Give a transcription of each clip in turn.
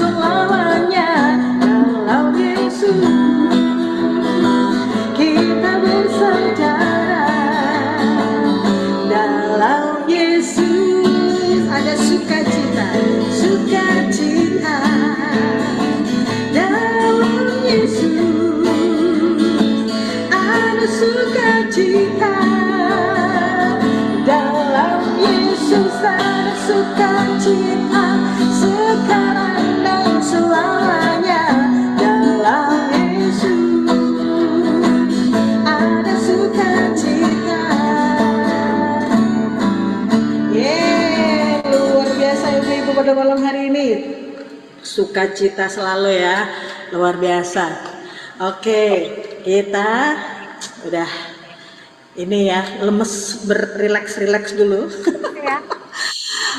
selamanya. Dalam Yesus kita bersaudara. Dalam Yesus ada sukacita, sukacita. Dalam Yesus ada sukacita. Dalam Yesus ada sukacita sekarang dan selamanya. Dalam Yesus ada sukacita. Luar biasa ibu-ibu pada malam hari ini. Sukacita selalu ya, luar biasa. Oke, kita udah ini ya, lemes, berrileks dulu.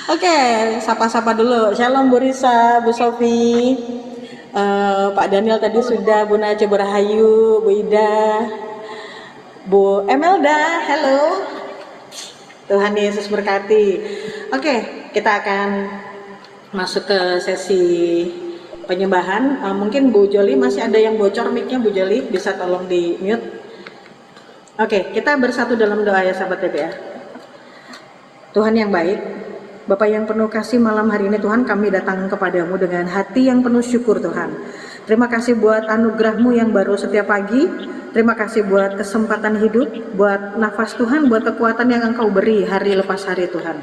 Oke, sapa-sapa dulu. Shalom Bu Risa, Bu Sofi, Pak Daniel tadi sudah, Bu Nace, Bu Rahayu, Bu Ida, Bu Emelda, halo. Tuhan Yesus berkati. Oke, kita akan masuk ke sesi penyembahan. Mungkin Bu Joli masih ada yang bocor mic-nya, Bu Joli bisa tolong di mute. Oke, kita bersatu dalam doa ya sahabat TPA. Tuhan yang baik, Bapa yang penuh kasih, malam hari ini Tuhan kami datang kepadamu dengan hati yang penuh syukur Tuhan. Terima kasih buat anugerah-Mu yang baru setiap pagi. Terima kasih buat kesempatan hidup, buat nafas Tuhan, buat kekuatan yang Engkau beri hari lepas hari Tuhan.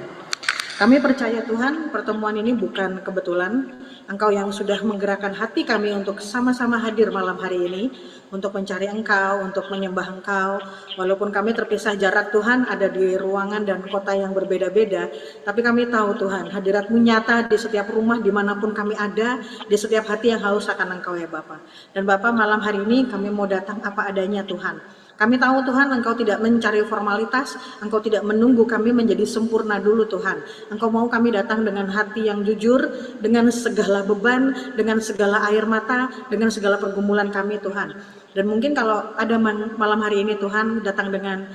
Kami percaya Tuhan, pertemuan ini bukan kebetulan. Engkau yang sudah menggerakkan hati kami untuk sama-sama hadir malam hari ini, untuk mencari Engkau, untuk menyembah Engkau. Walaupun kami terpisah jarak Tuhan, ada di ruangan dan kota yang berbeda-beda, tapi kami tahu Tuhan, hadirat-Mu nyata di setiap rumah dimanapun kami ada, di setiap hati yang haus akan Engkau ya Bapa. Dan Bapa, malam hari ini kami mau datang apa adanya Tuhan. Kami tahu Tuhan, Engkau tidak mencari formalitas, Engkau tidak menunggu kami menjadi sempurna dulu Tuhan. Engkau mau kami datang dengan hati yang jujur, dengan segala beban, dengan segala air mata, dengan segala pergumulan kami Tuhan. Dan mungkin kalau ada malam hari ini Tuhan datang dengan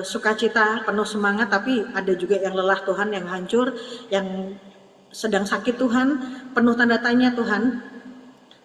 sukacita, penuh semangat, tapi ada juga yang lelah Tuhan, yang hancur, yang sedang sakit Tuhan, penuh tanda tanya Tuhan.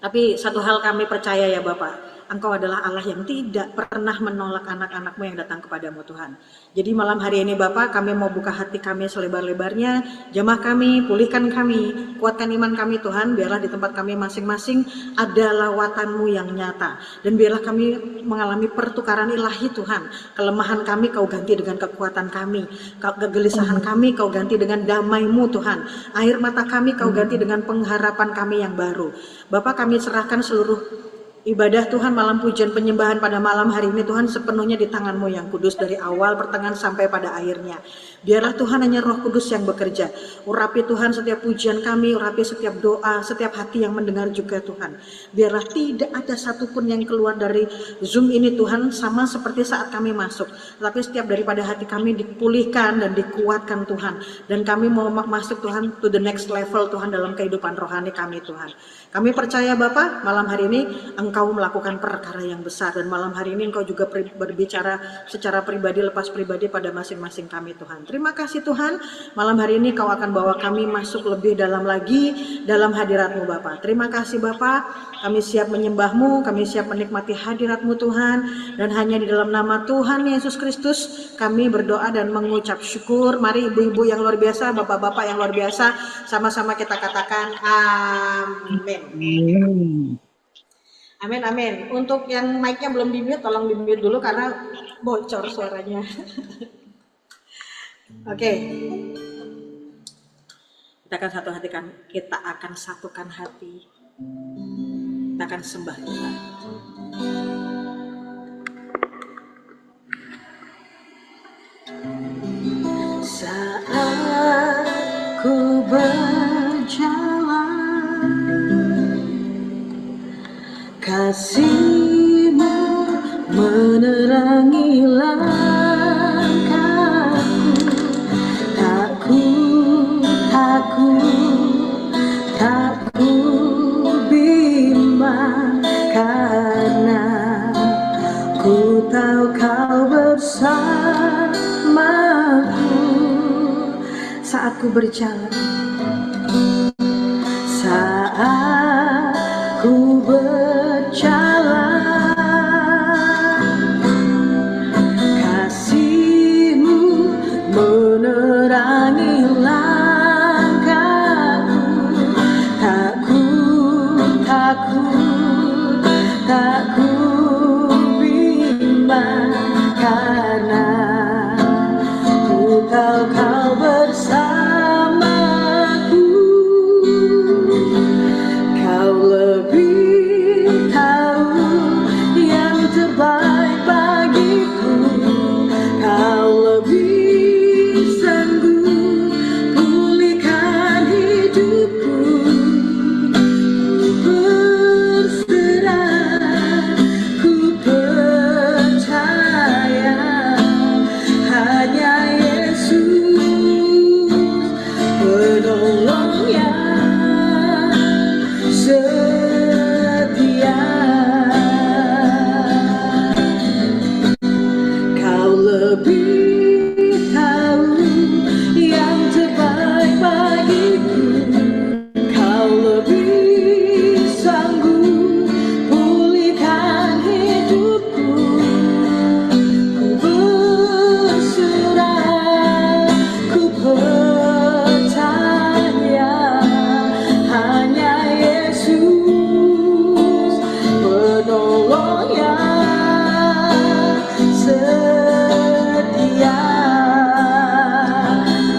Tapi satu hal kami percaya ya Bapak, Engkau adalah Allah yang tidak pernah menolak anak-anak-Mu yang datang kepadamu Tuhan. Jadi malam hari ini Bapak, kami mau buka hati kami selebar-lebarnya, jamah kami, pulihkan kami, kuatkan iman kami Tuhan, biarlah di tempat kami masing-masing ada lawatan-Mu yang nyata. Dan biarlah kami mengalami pertukaran ilahi Tuhan, kelemahan kami Kau ganti dengan kekuatan kami, kegelisahan kami Kau ganti dengan damai-Mu Tuhan, air mata kami Kau ganti dengan pengharapan kami yang baru. Bapak, kami serahkan seluruh ibadah Tuhan, malam pujian penyembahan pada malam hari ini Tuhan sepenuhnya di tangan-Mu yang kudus dari awal pertengahan sampai pada akhirnya. Biarlah Tuhan hanya Roh Kudus yang bekerja. Urapi Tuhan setiap pujian kami, urapi setiap doa, setiap hati yang mendengar juga Tuhan. Biarlah tidak ada satupun yang keluar dari Zoom ini Tuhan sama seperti saat kami masuk. Tapi setiap daripada hati kami dipulihkan dan dikuatkan Tuhan. Dan kami mau masuk Tuhan to the next level Tuhan dalam kehidupan rohani kami Tuhan. Kami percaya Bapak, malam hari ini Engkau melakukan perkara yang besar, dan malam hari ini Engkau juga berbicara secara pribadi, lepas pribadi pada masing-masing kami Tuhan. Terima kasih Tuhan, malam hari ini Kau akan bawa kami masuk lebih dalam lagi dalam hadirat-Mu Bapak. Terima kasih Bapak, kami siap menyembah-Mu, kami siap menikmati hadirat-Mu Tuhan, dan hanya di dalam nama Tuhan Yesus Kristus kami berdoa dan mengucap syukur. Mari ibu-ibu yang luar biasa, bapak-bapak yang luar biasa, sama-sama kita katakan amin. Amin, amin. Untuk yang mic-nya belum di-mute, tolong di-mute dulu karena bocor suaranya. Oke. Kita akan satukan hati. Kita akan sembah Tuhan. Saat ku berjalan, kasih-Mu menerangi langkahku. Tak ku bimbang, karena ku tahu Kau bersamaku. Saat ku berjalan, saat aku berjalan, kasih-Mu menerangi langkahku. Takut bimbang, karena ku tahu Kau bersamaku. Kau lebih tahu yang terbaik bagiku. Kau lebih sanggup pulihkan hidupku. Ku berserah, ku percaya, hanya Yesus penolong yang setia. Kau lebih tahu yang terbaik bagiku. Kau lebih sanggup pulihkan hidupku. Ku berserah, ku percaya, hanya Yesus penolong yang setia.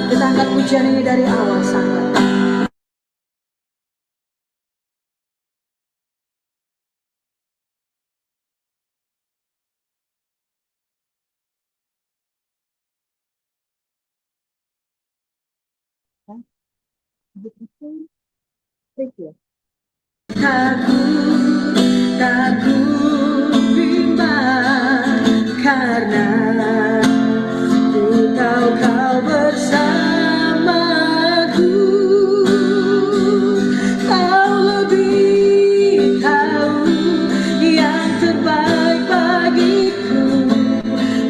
Kita angkat pujian ini dari awal sangat. Takut bimbang, karena ku tahu Kau bersamaku. Kau lebih tahu yang terbaik bagiku.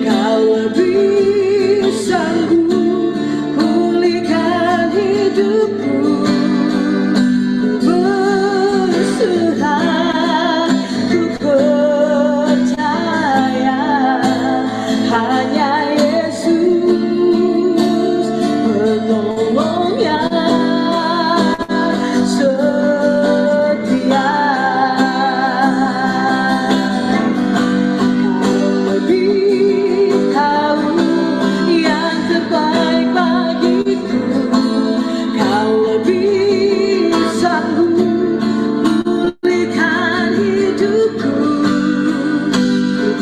Kau lebih sanggup pulihkan hidupku. Ku berserah, ku percaya, hanya Yesus penolong yang setia. Kau lebih tahu yang terbaik bagiku. Kau lebih sanggup pulihkan hidupku. Ku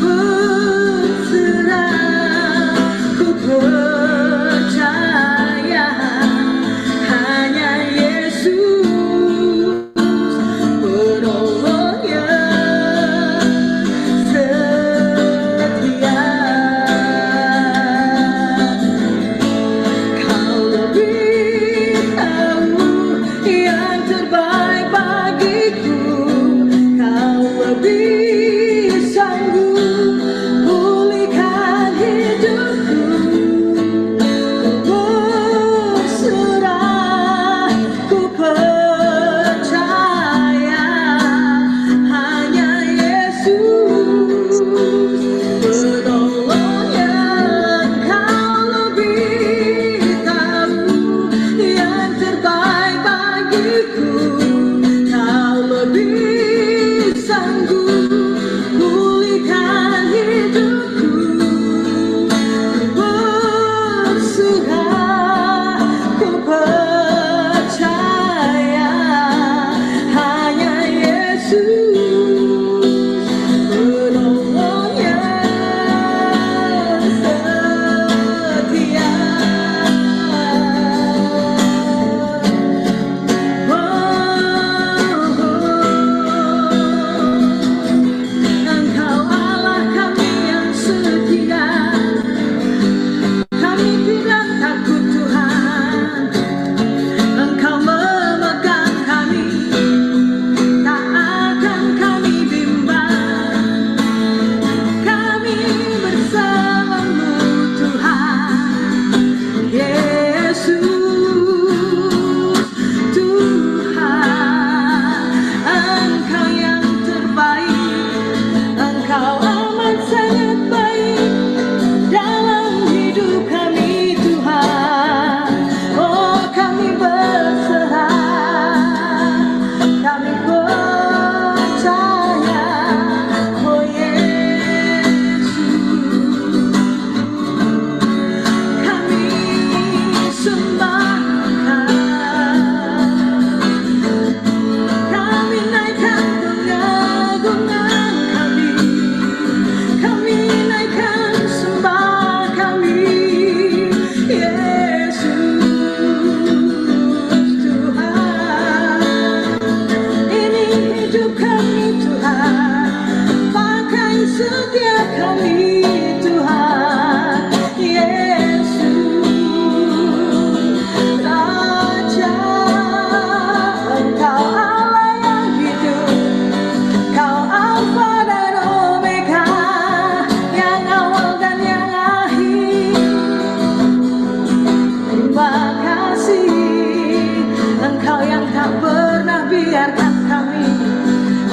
berserah, ku percaya, hanya Yesus penolong yang setia. Kau lebih tahu yang terbaik bagiku. Kau lebih sanggup pulihkan hidupku. Ku berserah, ku percaya, hanya Yesus penolong yang. Kau lebih tahu yang terbaik bagiku. Kau lebih sanggup pulihkan hidupku. Ku berserah, ku percaya, hanya Yesus penolong yang setia. Oh, oh, oh.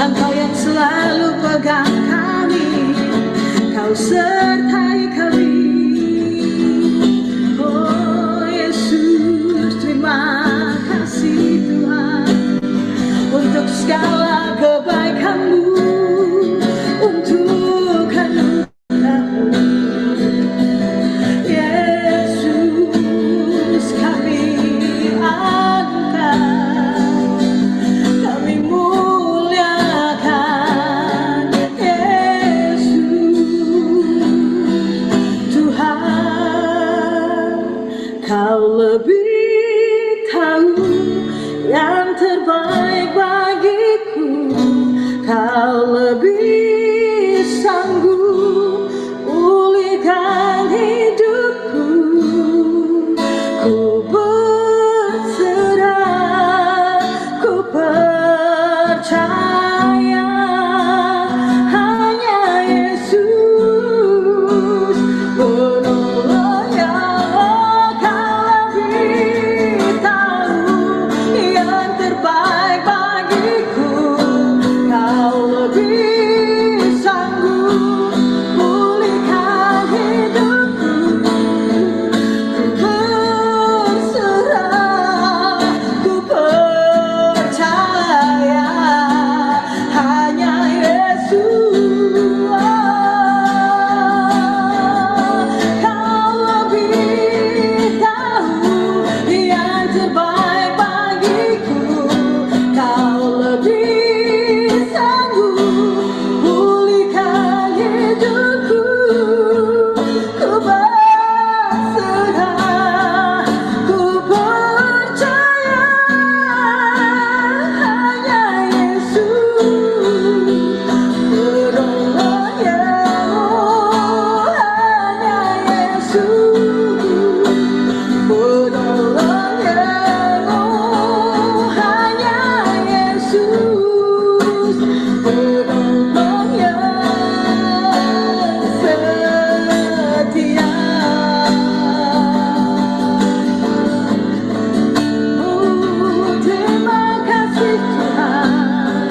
Engkau yang selalu pegang kami, Kau sertai kami. Oh Yesus, terima kasih Tuhan untuk segala kebaikan-Mu, untuk anugerah-Mu. Yesus, kami angkat, kami muliakan Yesus. Tuhan, Kau lebih tahu yang terbaik bagiku, Kau lebih sanggup pulihkan hidupku. Ku berserah, ku percaya hanya Yesus penolong yang Kau lebih tahu yang terbaik bagiku, Kau lebih sanggup pulihkan hidupku. Ku berserah, ku percaya hanya Yesus. Kau lebih tahu yang terbaik bagiku, Kau lebih sanggup pulihkan hidupku. Ku berserah, ku percaya hanya Yesus penolong yang hanya Yesus penolong yang hanya Yesus penolong yang setia. Terima kasih Tuhan,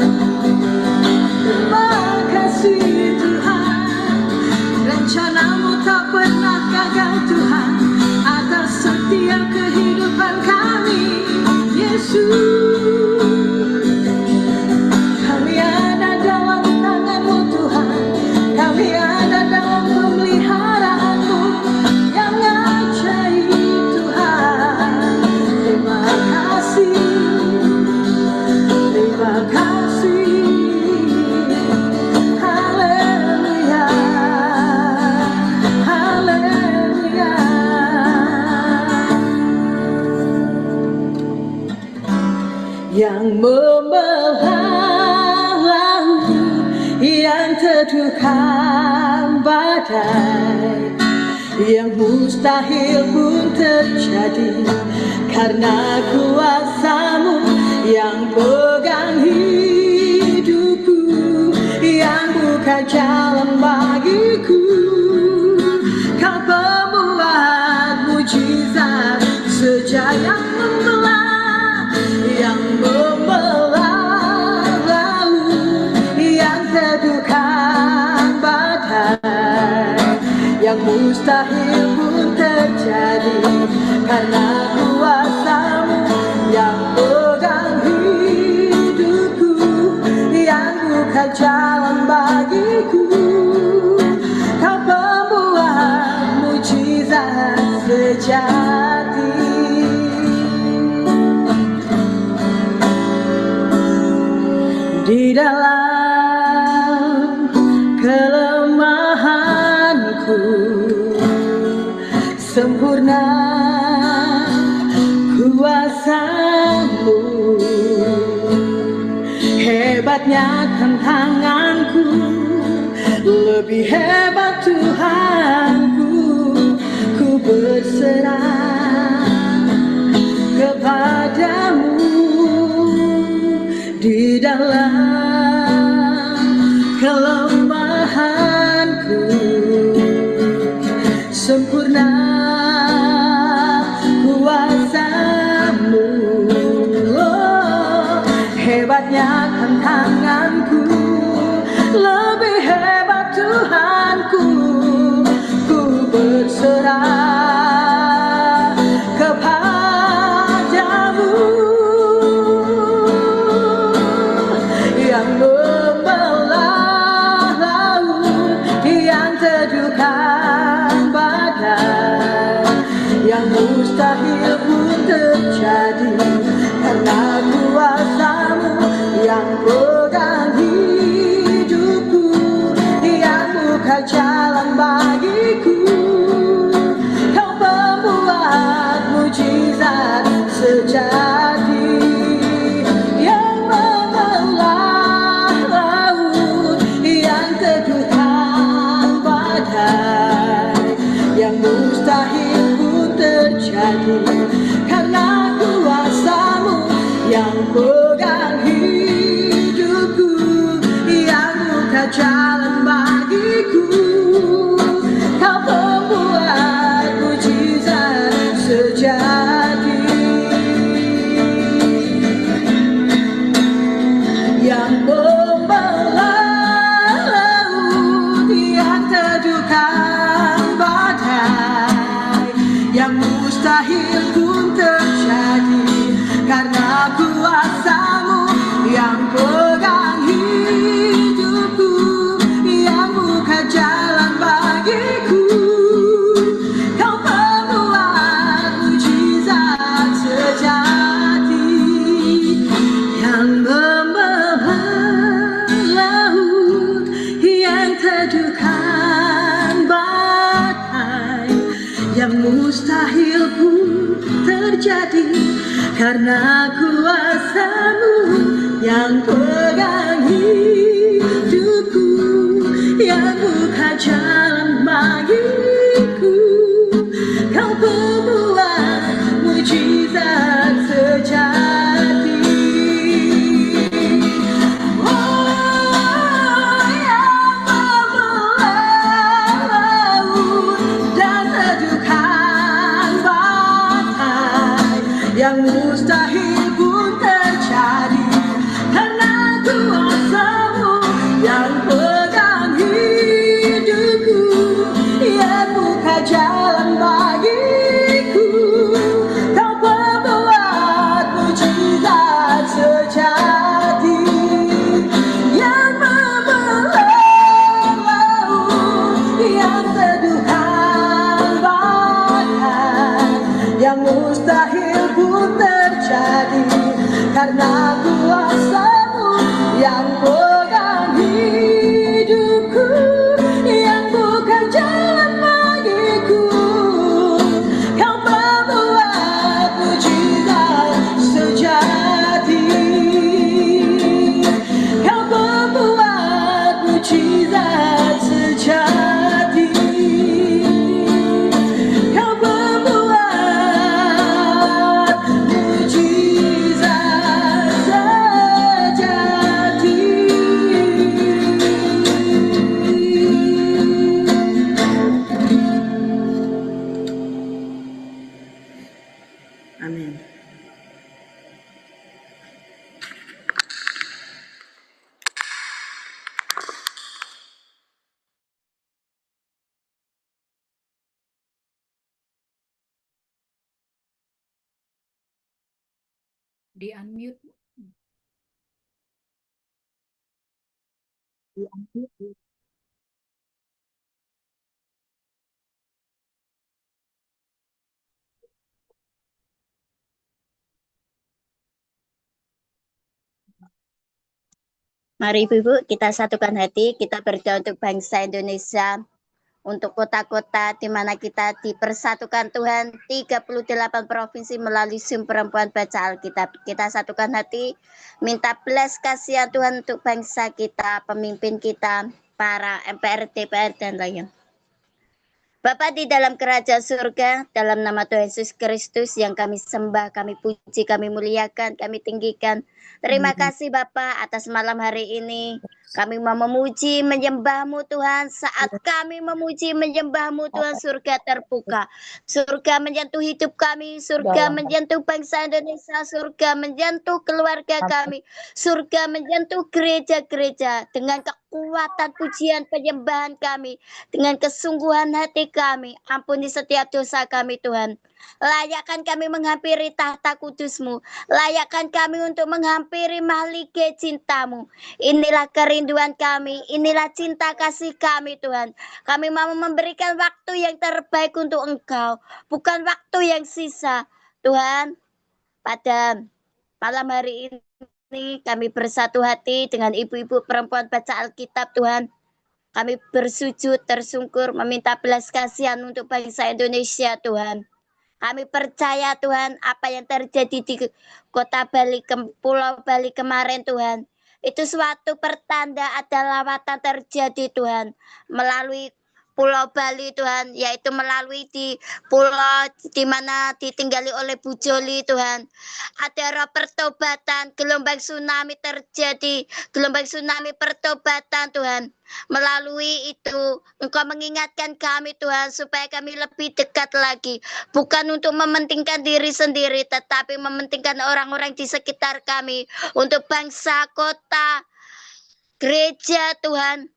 terima kasih Tuhan. Rencana-Mu tak pernah gagal Tuhan atas setiap kehidupan kami. Yesus, kami ada dalam tangan-Mu Tuhan, kami ada dalam pemeliharaan-Mu yang ajaib Tuhan. Terima kasih, terima kasih. Haleluya, haleluya. Yang membelamu, yang teduhkan badai, yang mustahil pun terjadi karena kuasa-Mu yang pegang hidupku, yang buka jalan bagiku. Kau pembuat mujizat, sejaya membelah, yang membelah laut, yang teduhkan badai, yang mustahil pun terjadi karena kuasa-Mu yang pegang hidupku, yang buka jalan bagiku. Kau pembuat mujizat sejati. Di dalam kelemahanku sempurna kuasa-Mu, hebatnya tantanganku, lebih hebat Tuhanku. Ku berserah kepadamu di dalam kelemahanku, sempurna kuasa-Mu, oh, hebatnya Tahan tanganku, lebih hebat Tuhanku. Ku berserah kepadamu yang membelah laut, yang teduhkan badai, yang mustahil pun terjadi karena kuasa-Mu yang pegang hidupku, yang buka jalan bagiku. Kau pembuat mujizat sejati, yang membelah laut, yang teduhkan badai, yang mustahil pun terjadi karena kuasa-Mu yang pegang hidupku, yang buka jalan bagiku. Kau pembuat mujizat sejati, yang membelah laut, yang teduhkan badai, yang mustahil pun terjadi karena kuasa-Mu yang pegang hidupku, yang buka jalan bagiku. Kau pembuat mujizat sejati, yang membelah laut, yang teduhkan badai, yang mustahil pun terjadi karena kuasa-Mu yang pegang hidupku, yang buka jalan bagiku. Kau pembuat mujizat sejati. Oh, yang membelah laut dan teduhkan badai, yang mustahil pun terjadi karena kuasa-Mu yang pegang hidupku, yang buka jalan bagiku. Kau pembuat mujizat sejati, yang membelah laut, yang teduhkan badai, yang mustahil pun terjadi karena kuasa-Mu yang pegang hidupku, yang buka jalan bagiku. Kau pembuat mujizat sejati, kau pembuat mujizat sejati, kau pembuat mujizat sejati. Amin. Di unmute. Di unmute. Mari Ibu-Ibu kita satukan hati, kita berdoa untuk bangsa Indonesia, untuk kota-kota di mana kita dipersatukan Tuhan, 38 provinsi melalui Zoom Perempuan Baca Alkitab. Kita satukan hati, minta belas kasihan Tuhan untuk bangsa kita, pemimpin kita, para MPR, DPR, dan lainnya. Bapa di dalam kerajaan surga, dalam nama Tuhan Yesus Kristus yang kami sembah, kami puji, kami muliakan, kami tinggikan. Terima kasih Bapak atas malam hari ini. Kami mau memuji, menyembah-Mu Tuhan. Saat kami memuji, menyembah-Mu Tuhan, surga terbuka. Surga menyentuh hidup kami, surga menyentuh bangsa Indonesia, surga menyentuh keluarga kami, surga menyentuh gereja-gereja dengan kekuatan pujian penyembahan kami, dengan kesungguhan hati kami. Ampuni setiap dosa kami Tuhan. Layakkan kami menghampiri tahta kudus-Mu. Layakkan kami untuk menghampiri mahligai cinta-Mu. Inilah kerinduan kami, inilah cinta kasih kami Tuhan. Kami mau memberikan waktu yang terbaik untuk Engkau, bukan waktu yang sisa. Tuhan, pada malam hari ini kami bersatu hati dengan ibu-ibu perempuan baca Alkitab Tuhan. Kami bersujud tersungkur meminta belas kasihan untuk bangsa Indonesia Tuhan. Kami percaya Tuhan apa yang terjadi di kota Bali, Pulau Bali kemarin Tuhan. Itu suatu pertanda ada lawatan terjadi Tuhan. Melalui Pulau Bali Tuhan, yaitu melalui di pulau di mana ditinggali oleh Bu Joli Tuhan. Ada roh pertobatan, gelombang tsunami terjadi, gelombang tsunami pertobatan Tuhan. Melalui itu Engkau mengingatkan kami Tuhan supaya kami lebih dekat lagi. Bukan untuk mementingkan diri sendiri, tetapi mementingkan orang-orang di sekitar kami. Untuk bangsa, kota, gereja Tuhan.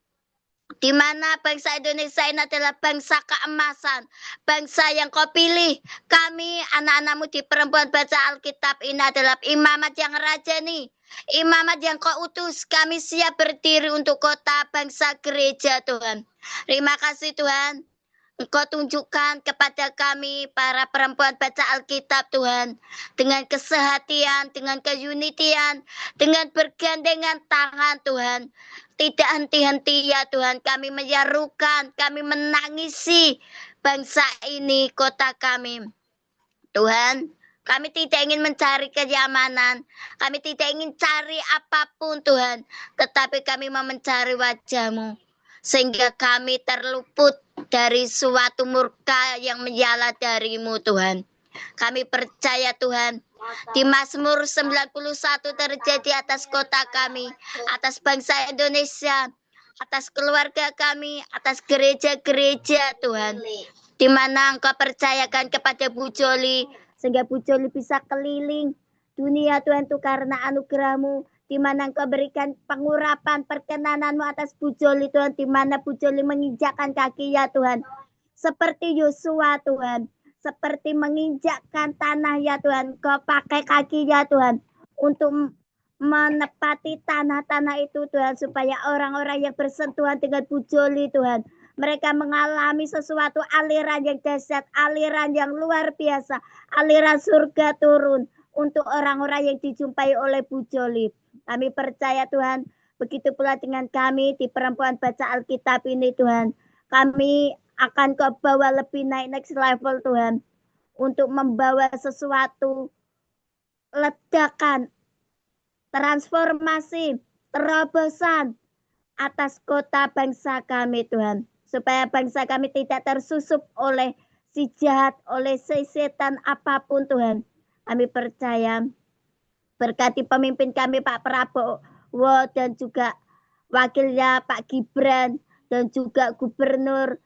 Di mana bangsa Indonesia ini adalah bangsa keemasan, bangsa yang Kau pilih. Kami anak-anakmu di perempuan baca Alkitab ini adalah imamat yang rajani, imamat yang Kau utus. Kami siap berdiri untuk kota, bangsa, gereja Tuhan. Terima kasih Tuhan. Engkau tunjukkan kepada kami para perempuan baca Alkitab Tuhan. Dengan kesehatian, dengan keunitian, dengan bergandengan tangan Tuhan. Tidak henti-henti ya Tuhan, kami menyerukan, kami menangisi bangsa ini, kota kami. Tuhan, kami tidak ingin mencari kenyamanan, kami tidak ingin cari apapun Tuhan, tetapi kami mau mencari wajah-Mu, sehingga kami terluput dari suatu murka yang menyala dari-Mu Tuhan. Kami percaya Tuhan, di Mazmur 91 terjadi atas kota kami, atas bangsa Indonesia, atas keluarga kami, atas gereja-gereja Tuhan. Di mana Engkau percayakan kepada Bu Joli, sehingga Bu Joli bisa keliling dunia Tuhan itu karena anugerah-Mu. Di mana Engkau berikan pengurapan perkenanan-Mu atas Bu Joli Tuhan, di mana Bu Joli menginjakkan kaki ya Tuhan. Seperti Yosua Tuhan, seperti menginjakkan tanah ya Tuhan, Kau pakai kaki ya Tuhan untuk menepati tanah-tanah itu Tuhan, supaya orang-orang yang bersentuhan dengan Bu Joli Tuhan, mereka mengalami sesuatu aliran yang dahsyat, aliran yang luar biasa, aliran surga turun untuk orang-orang yang dijumpai oleh Bu Joli. Kami percaya Tuhan, begitu pula dengan kami di perempuan baca Alkitab ini Tuhan. Kami akan Kau bawa lebih naik next level Tuhan, untuk membawa sesuatu ledakan, transformasi, terobosan atas kota bangsa kami Tuhan, supaya bangsa kami tidak tersusup oleh si jahat, oleh si setan apapun Tuhan. Kami percaya, berkati pemimpin kami Pak Prabowo dan juga wakilnya Pak Gibran dan juga gubernur,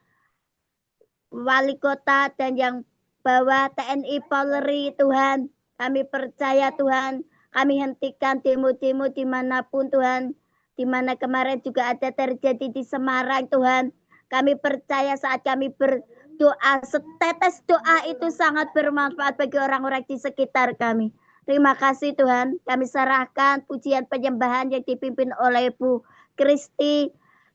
wali kota dan yang bawah TNI Polri Tuhan. Kami percaya Tuhan, kami hentikan demo-demo dimanapun Tuhan. Di mana kemarin juga ada terjadi di Semarang Tuhan. Kami percaya saat kami berdoa, setetes doa itu sangat bermanfaat bagi orang-orang di sekitar kami. Terima kasih Tuhan, kami serahkan pujian penyembahan yang dipimpin oleh Bu Kristi,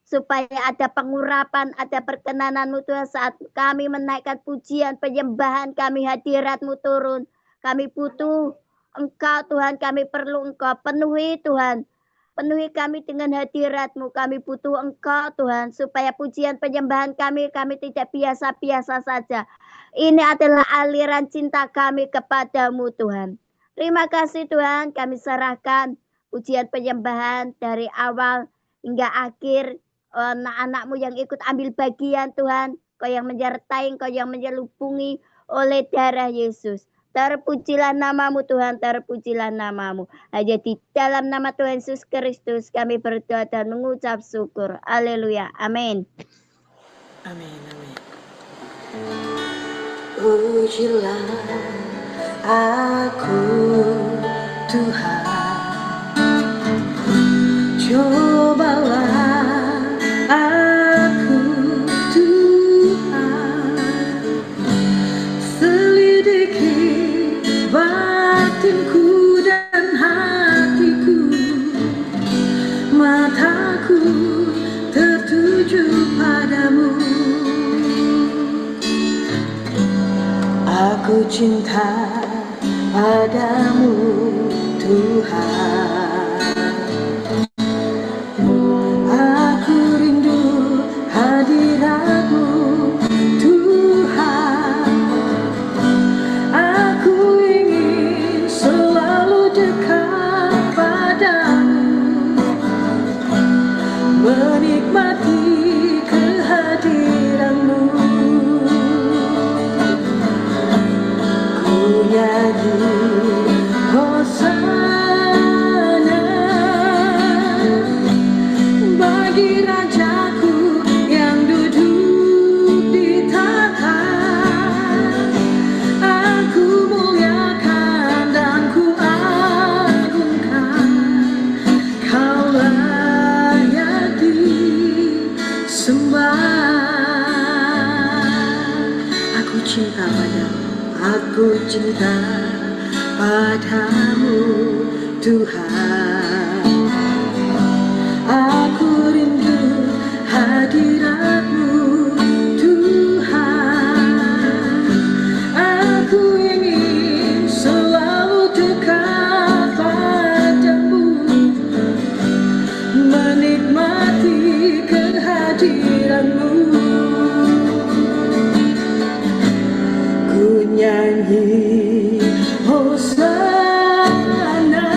supaya ada pengurapan, ada perkenanan-Mu Tuhan saat kami menaikkan pujian, penyembahan kami, hadirat-Mu turun. Kami butuh Engkau Tuhan, kami perlu Engkau, penuhi Tuhan. Penuhi kami dengan hadirat-Mu, kami butuh Engkau Tuhan, supaya pujian penyembahan kami tidak biasa-biasa saja. Ini adalah aliran cinta kami kepadamu Tuhan. Terima kasih Tuhan, kami serahkan pujian penyembahan dari awal hingga akhir. Anak-anak-Mu yang ikut ambil bagian Tuhan, Kau yang menyertai, Kau yang menyelubungi oleh darah Yesus. Terpujilah namamu Tuhan, terpujilah namamu. Hanya di dalam nama Tuhan Yesus Kristus kami berdoa dan mengucap syukur. Haleluya. Amin. Amin, amin. Pujilah aku Tuhan, cobalah aku Tuhan, selidiki batinku dan hatiku, mataku tertuju padamu. Aku cinta padamu Tuhan, aku rindu hadiratmu Tuhan, aku ingin selalu dekat padamu, menikmati kehadiranmu. Ku nyanyi Hosana bagi Rajaku yang duduk di tahta. Aku muliakan dan ku agungkan, Kau layak disembah. Aku cinta padamu, aku cinta padamu Tuhan, aku rindu hadiratmu Tuhan, aku ingin selalu dekat padamu, menikmati kehadiranmu. Ku nyanyi Hosana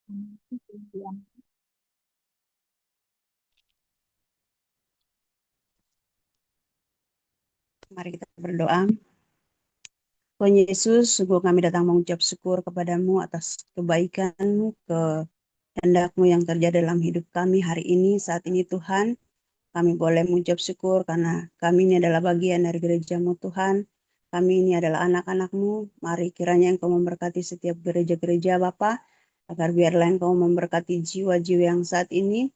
Mari kita berdoa. Tuhan Yesus, sungguh kami datang mengucap syukur kepadamu atas kebaikan-Mu, kehendak-Mu yang terjadi dalam hidup kami hari ini, saat ini Tuhan. Kami boleh mengucap syukur karena kami ini adalah bagian dari gereja-Mu Tuhan. Kami ini adalah anak-anak-Mu. Mari kiranya Engkau memberkati setiap gereja-gereja Bapa, agar biarlah Engkau memberkati jiwa-jiwa yang saat ini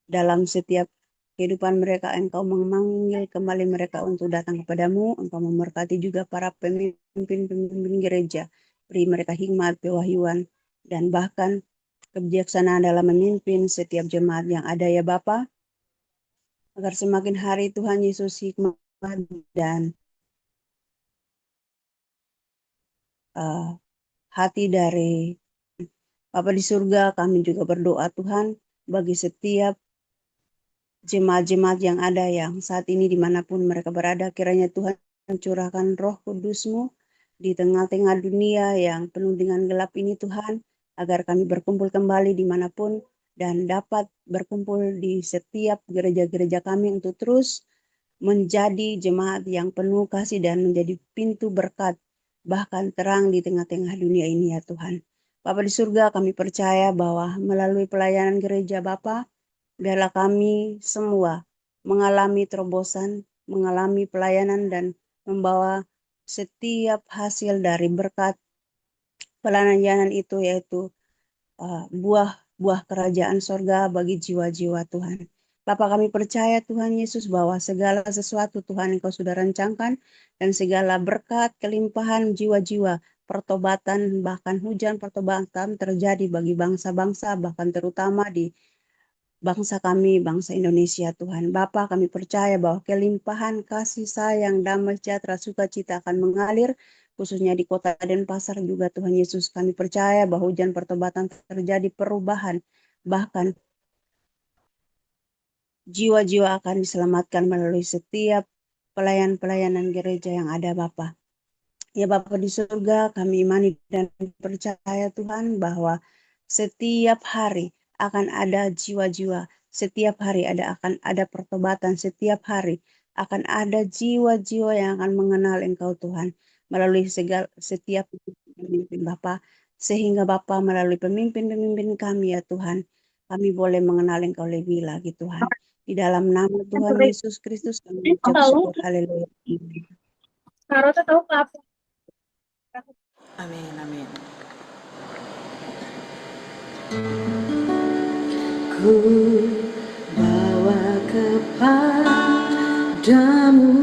dalam setiap kehidupan mereka. Engkau memanggil kembali mereka untuk datang kepadamu. Engkau memberkati juga para pemimpin gereja. Beri mereka hikmat, pewahyuan, dan bahkan kebijaksanaan dalam memimpin setiap jemaat yang ada ya Bapa. Agar semakin hari Tuhan Yesus hikmat dan hati dari Bapa di surga, kami juga berdoa Tuhan bagi setiap jemaat-jemaat yang ada yang saat ini dimanapun mereka berada, kiranya Tuhan mencurahkan Roh Kudus-Mu di tengah-tengah dunia yang penuh dengan gelap ini Tuhan, agar kami berkumpul kembali dimanapun dan dapat berkumpul di setiap gereja-gereja kami untuk terus menjadi jemaat yang penuh kasih dan menjadi pintu berkat, bahkan terang di tengah-tengah dunia ini ya Tuhan. Bapa di surga, kami percaya bahwa melalui pelayanan gereja Bapa, biarlah kami semua mengalami terobosan, mengalami pelayanan dan membawa setiap hasil dari berkat pelayanan itu, yaitu buah kerajaan sorga bagi jiwa-jiwa Tuhan. Bapa, kami percaya Tuhan Yesus bahwa segala sesuatu Tuhan Engkau sudah rancangkan, dan segala berkat, kelimpahan jiwa-jiwa, pertobatan, bahkan hujan pertobatan terjadi bagi bangsa-bangsa, bahkan terutama di bangsa kami, bangsa Indonesia Tuhan. Bapa, kami percaya bahwa kelimpahan kasih sayang, damai sejahtera, sukacita akan mengalir, khususnya di kota Denpasar juga Tuhan Yesus. Kami percaya bahwa hujan pertobatan terjadi, perubahan, bahkan jiwa-jiwa akan diselamatkan melalui setiap pelayanan gereja yang ada Bapa. Ya Bapa di surga, kami imani dan percaya Tuhan bahwa setiap hari akan ada jiwa-jiwa, setiap hari akan ada pertobatan, setiap hari akan ada jiwa-jiwa yang akan mengenal Engkau Tuhan melalui setiap pemimpin Bapa, sehingga Bapa melalui pemimpin-pemimpin kami ya Tuhan, kami boleh mengenal Engkau lebih lagi Tuhan. Di dalam nama Tuhan Yesus Kristus kami ucap syukur. Haleluya. Amin, amin. Ku bawa kepadamu,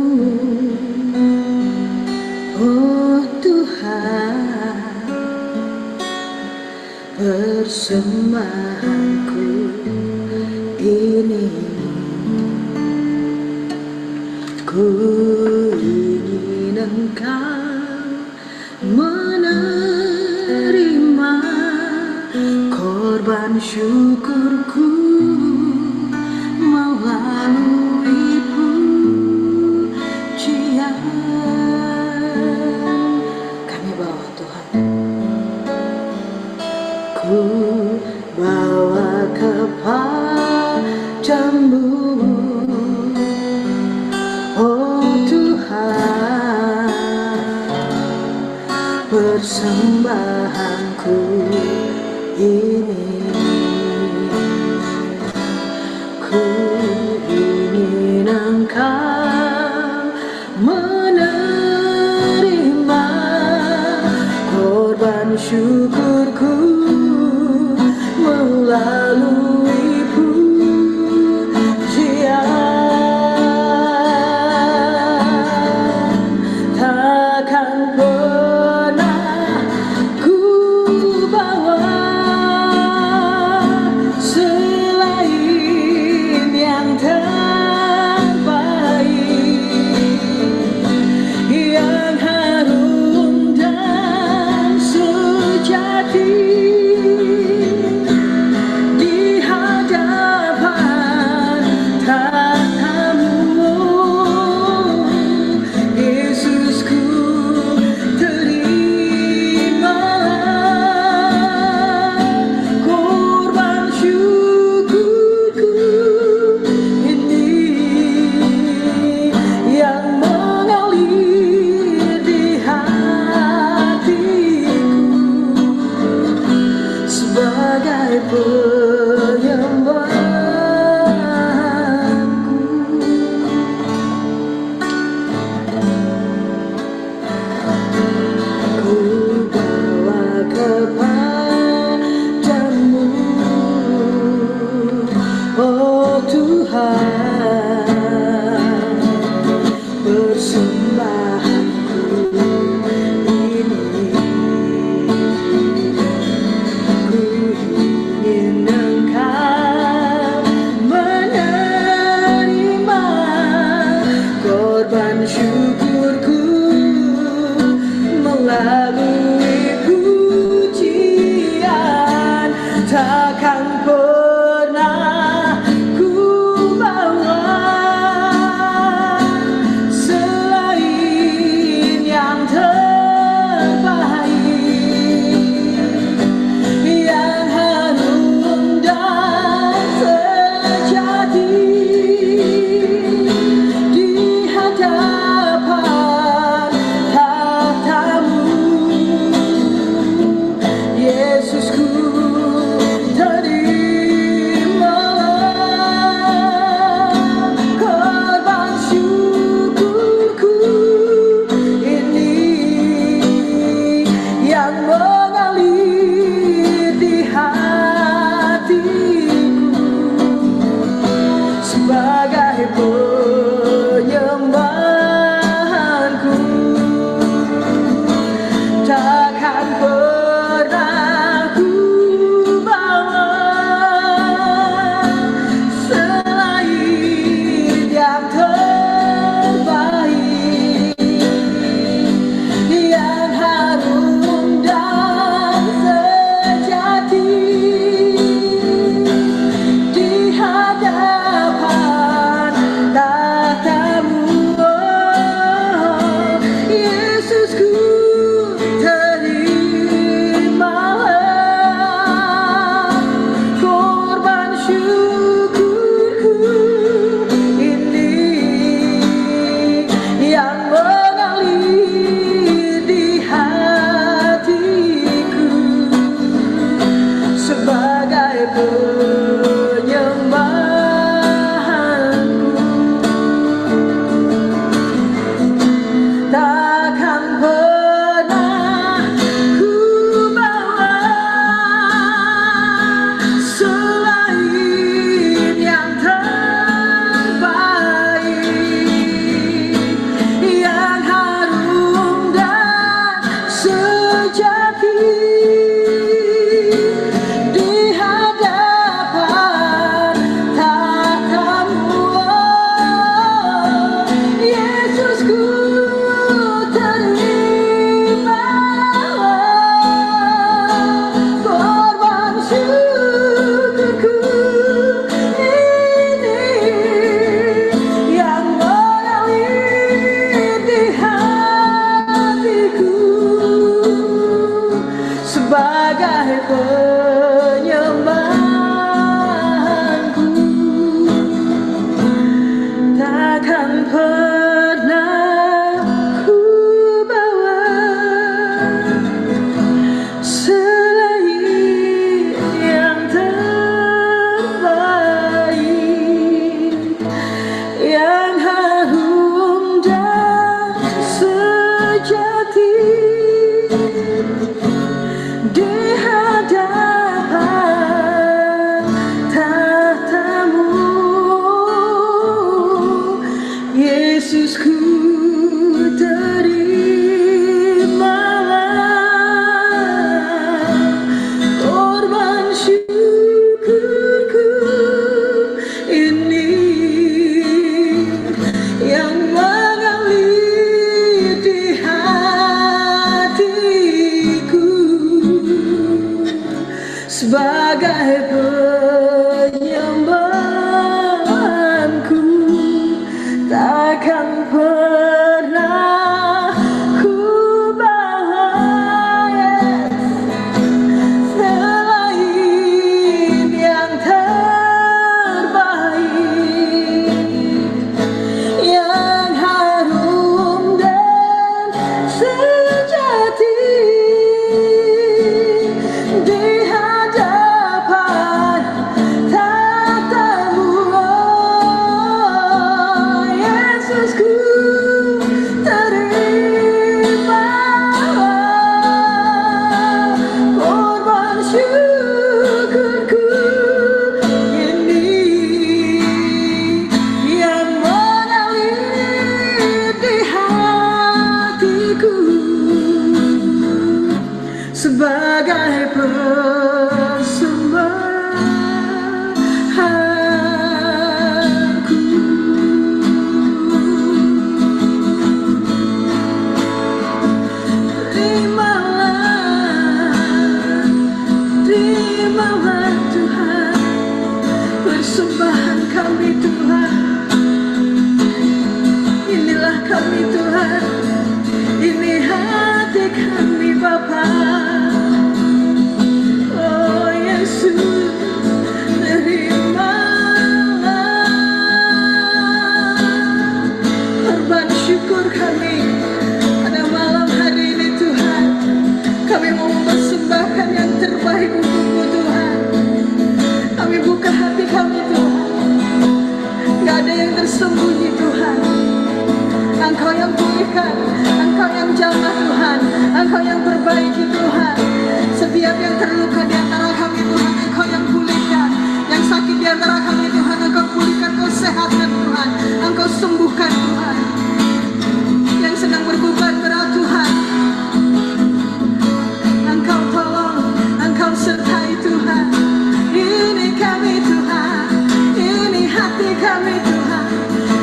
oh Tuhan, persembahanku ini. Ku ingin Engkau menerima korban syukurku melalui pujian. Kami bawa Tuhan, ku bawa kepadamu, oh Tuhan, persembahanku ini. Ku ingin Engkau menerima korban syukurku melalui pujian. Takkan pernah ku bawa selain yang terbaik, yang harum dan sejati di hadapan tatamu. Yesusku, melalui pujian, takkan pernah ku bawa selain yang terbaik, yang harum dan sejati di hadapan tahtamu. Yesusku, terimalah korban syukurku ini yang mengalir di hatiku sebagai penyembahanku. Takkan pernah ku bawa selain yang terbaik, yang harum dan sejati di hadapan tahtamu. Oh, Yesusku, terimalah korban syukurku ini yang mengalir di hatiku sebagai penyembahanku. Takkan pernah ku bawa selain yang terbaik, yang harum dan sejati di hadapan tahtamu. Oh, Yesusku, terimalah korban syukurku ini yang mengalir di hatiku sebagai penyembahanku. Takkan pernah ku bawa selain yang terbaik, yang harum dan sejati di hadapan tahtamu. Yesusku, terimalah korban syukurku ini yang mengalir di hatiku sebagai penyembahanku. Takkan pernah ku bawa selain yang terbaik, yang harum dan sejati di hadapan tahtamu. Oh, Yesusku, terimalah korban syukurku ini yang mengalir di hatiku sebagai persembahanku. Terima Engkau yang perbaiki Tuhan. Setiap yang terluka di antara kami Tuhan, Engkau yang pulihkan. Yang sakit di antara kami Tuhan, Engkau pulihkan, Engkau sehatkan Tuhan. Engkau sembuhkan Tuhan. Yang sedang berbeban berat Tuhan, Engkau tolong, Engkau sertai Tuhan. Ini kami Tuhan, ini hati kami Tuhan,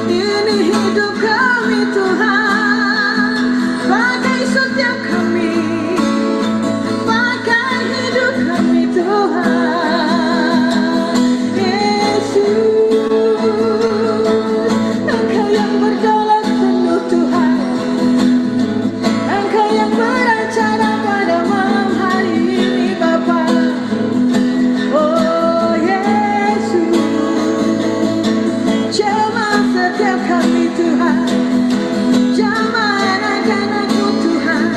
ini hidup kami Tuhan. Pakai setiap kami, pakai hidup kami Tuhan. Yesus, Engkau yang berdaulat penuh Tuhan, Engkau yang berencana pada malam hari ini Bapa. Oh Yesus, jamah setiap kami Tuhan, jamah anak-anakmu Tuhan.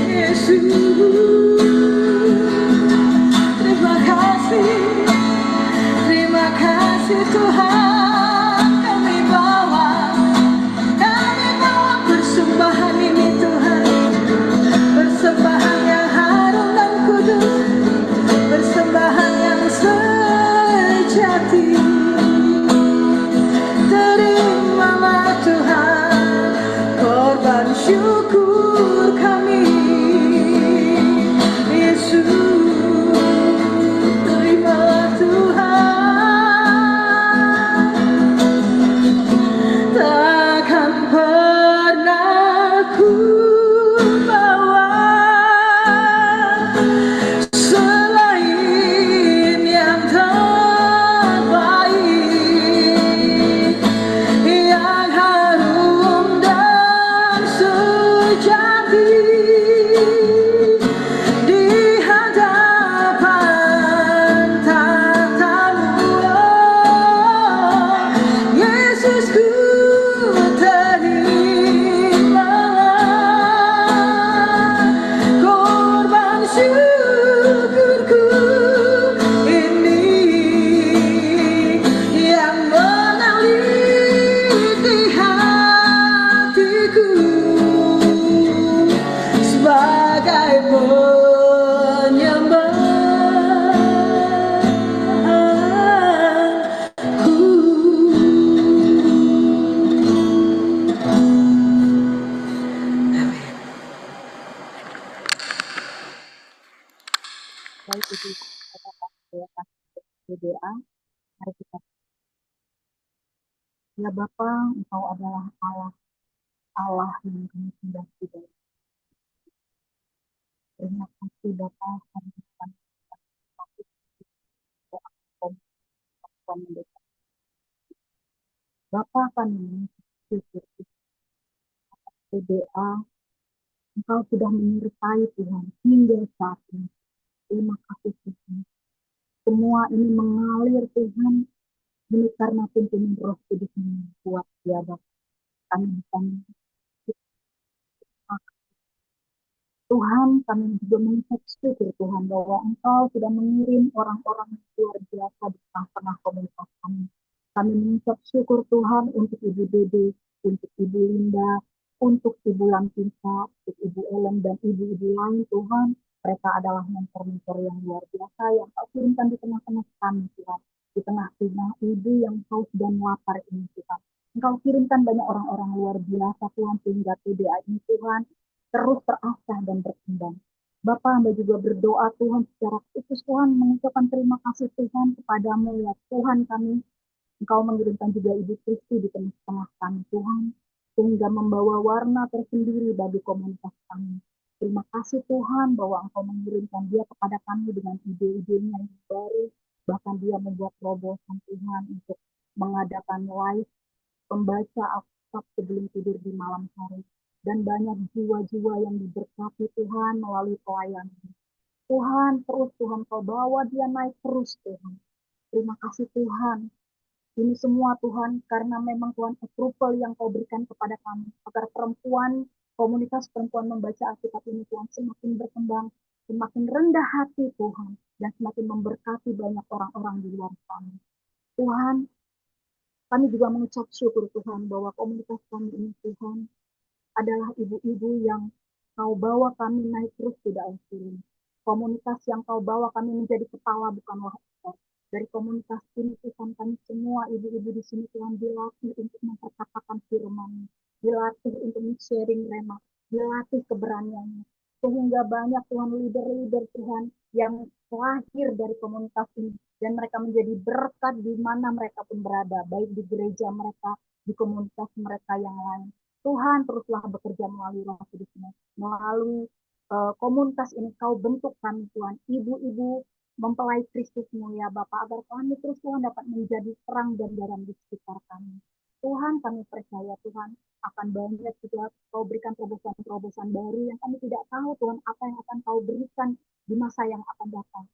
Yesus, terima kasih Tuhan. Kami bawa persembahan ini Tuhan, persembahan yang harum dan kudus, persembahan yang sejati. Terimalah Tuhan korban syukur kami. Yesus, terimalah Tuhan. Takkan pernah ku bawa selain yang terbaik, yang harum dan sejati di hadapan tatamu. Yesusku, terimalah korban syukurku ini, yang mengalir di hatiku sebagai Baik, Ibu, kita akan berdoa. Mari kita, ya Bapa, Engkau adalah Allah yang kami sembah juga. Terima kasih Bapa, kami akan mendekat. Bapa, kami bersyukur PDA, Engkau sudah menyertai Tuhan hingga saat ini. Terima kasih Tuhan. Semua ini mengalir Tuhan, ini karena pimpinan Roh Kudus yang kuat ya Bapa. Kami bisa Tuhan, kami juga mengucap syukur Tuhan bahwa Engkau sudah mengirim orang-orang yang luar biasa di tengah-tengah komunitas kami. Kami mengucap syukur Tuhan untuk Ibu Dede, untuk Ibu Linda, untuk Ibu Lampinsa, untuk Ibu Ellen, dan ibu-ibu lain Tuhan. Mereka adalah mentor-mentor yang luar biasa yang Kau kirimkan di tengah-tengah kami Tuhan. Di tengah-tengah ibu yang Kau sedang lapar ini Tuhan. Engkau kirimkan banyak orang-orang luar biasa Tuhan, sehingga PDA ini Tuhan terus terasah dan berkembang. Bapak, Hamba juga berdoa Tuhan secara khusus Tuhan, mengucapkan terima kasih Tuhan kepadamu ya Tuhan kami. Engkau mengirimkan juga Ibu Kristi di tengah-tengah kami Tuhan, sehingga membawa warna tersendiri bagi komunitas kami. Terima kasih Tuhan bahwa Engkau mengirimkan dia kepada kami dengan ide-idenya yang baru, bahkan dia membuat terobosan Tuhan untuk mengadakan live pembaca Alkitab sebelum tidur di malam hari. Dan banyak jiwa-jiwa yang diberkati Tuhan melalui pelayanan. Tuhan, terus Tuhan Kau bawa dia naik terus Tuhan. Terima kasih Tuhan. Ini semua Tuhan karena memang Tuhan approval yang Kau berikan kepada kami. Agar perempuan, komunitas perempuan membaca Alkitab ini Tuhan semakin berkembang, semakin rendah hati Tuhan. Dan semakin memberkati banyak orang-orang di luar sana. Tuhan, kami juga mengucap syukur Tuhan bahwa komunitas kami ini Tuhan adalah ibu-ibu yang Kau bawa kami naik terus, tidak turun. Komunitas yang Kau bawa kami menjadi kepala, bukanlah ekor. Dari komunitas ini Tuhan, kami semua ibu-ibu di sini Tuhan dilatih untuk memperkatakan firman, dilatih untuk sharing rema, dilatih keberaniannya. Sehingga banyak Tuhan leader-leader Tuhan yang lahir dari komunitas ini dan mereka menjadi berkat di mana mereka pun berada, baik di gereja mereka, di komunitas mereka yang lain. Tuhan teruslah bekerja melalui Roh Kudus, melalui komunitas ini Kau bentuk kami Tuhan, ibu-ibu mempelai Kristusmu ya Bapak, agar kami terus Tuhan dapat menjadi terang dan garam di sekitar kami. Tuhan, kami percaya Tuhan akan banyak juga Kau berikan terobosan-terobosan baru yang kami tidak tahu Tuhan apa yang akan Kau berikan di masa yang akan datang.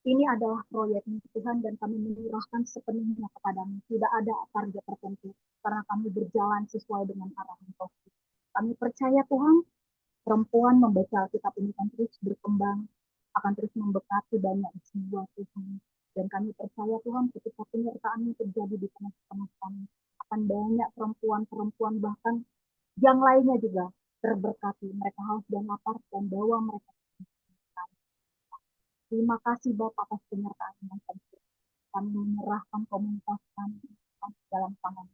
Ini adalah proyekmu Tuhan dan kami menyerahkan sepenuhnya kepadamu. Tidak ada target tertentu karena kami berjalan sesuai dengan arahan Kau. Kami percaya Tuhan, perempuan membaca Alkitab ini akan terus berkembang, akan terus memberkati banyak jiwa Tuhan. Dan kami percaya Tuhan ketika penyertaan terjadi di tengah-tengah kami, akan banyak perempuan-perempuan bahkan yang lainnya juga terberkati. Mereka haus dan lapar dan bawa mereka. Terima kasih Bapak atas penyertaan yang kami menyerahkan komunitas kami dalam tangan.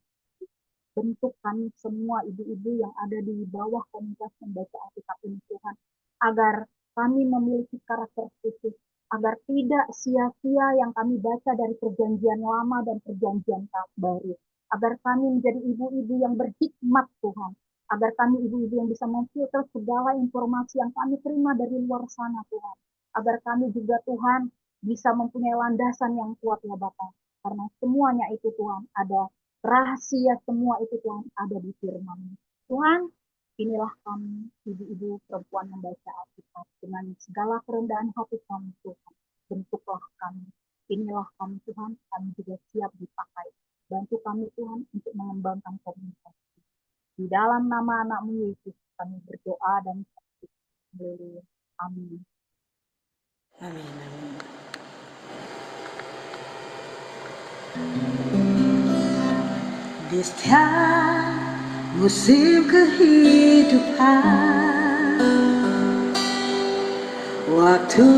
Bentuk kami semua ibu-ibu yang ada di bawah komunitas membaca Alkitab ini Tuhan, agar kami memiliki karakter khusus, agar tidak sia-sia yang kami baca dari perjanjian lama dan perjanjian baru, agar kami menjadi ibu-ibu yang berhikmat Tuhan, agar kami ibu-ibu yang bisa memfilter segala informasi yang kami terima dari luar sana Tuhan, agar kami juga Tuhan bisa mempunyai landasan yang kuat ya Bapak, karena semuanya itu Tuhan ada rahasia, semua itu Tuhan ada di firman. Tuhan, inilah kami, ibu-ibu perempuan membaca Alkitab dengan segala kerendahan hati kami Tuhan. Bentuklah kami. Inilah kami Tuhan, kami juga siap dipakai. Bantu kami Tuhan untuk mengembangkan komunitas. Di dalam nama anak-Mu Yesus, kami berdoa dan berdoa. Amin. Amin. Di setiap musim kehidupan, waktu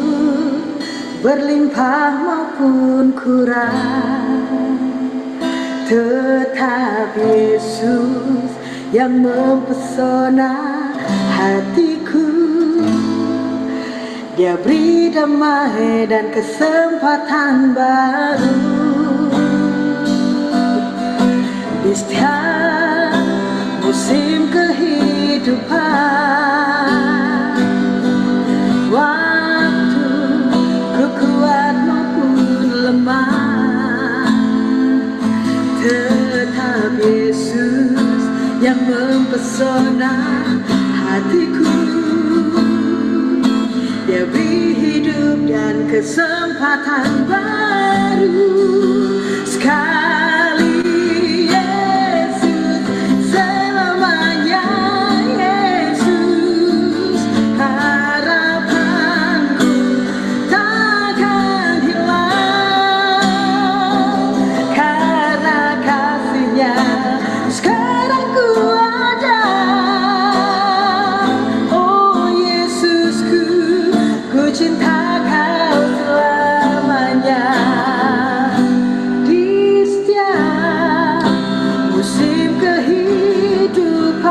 berlimpah maupun kurang, tetap Yesus yang mempesona hatiku. Dia beri damai dan kesempatan baru. Di setiap musim kehidupan, waktu ku kuat maupun lemah, tetap Yesus yang mempesona hatiku. Dia beri hidup dan kesempatan baru. Sekali Yesus, selamanya Yesus, harapanku takkan hilang, karena kasih-Nya sekarang ku ada. Oh Yesusku, ku cinta Kau selamanya. Di setiap musim kehidupan,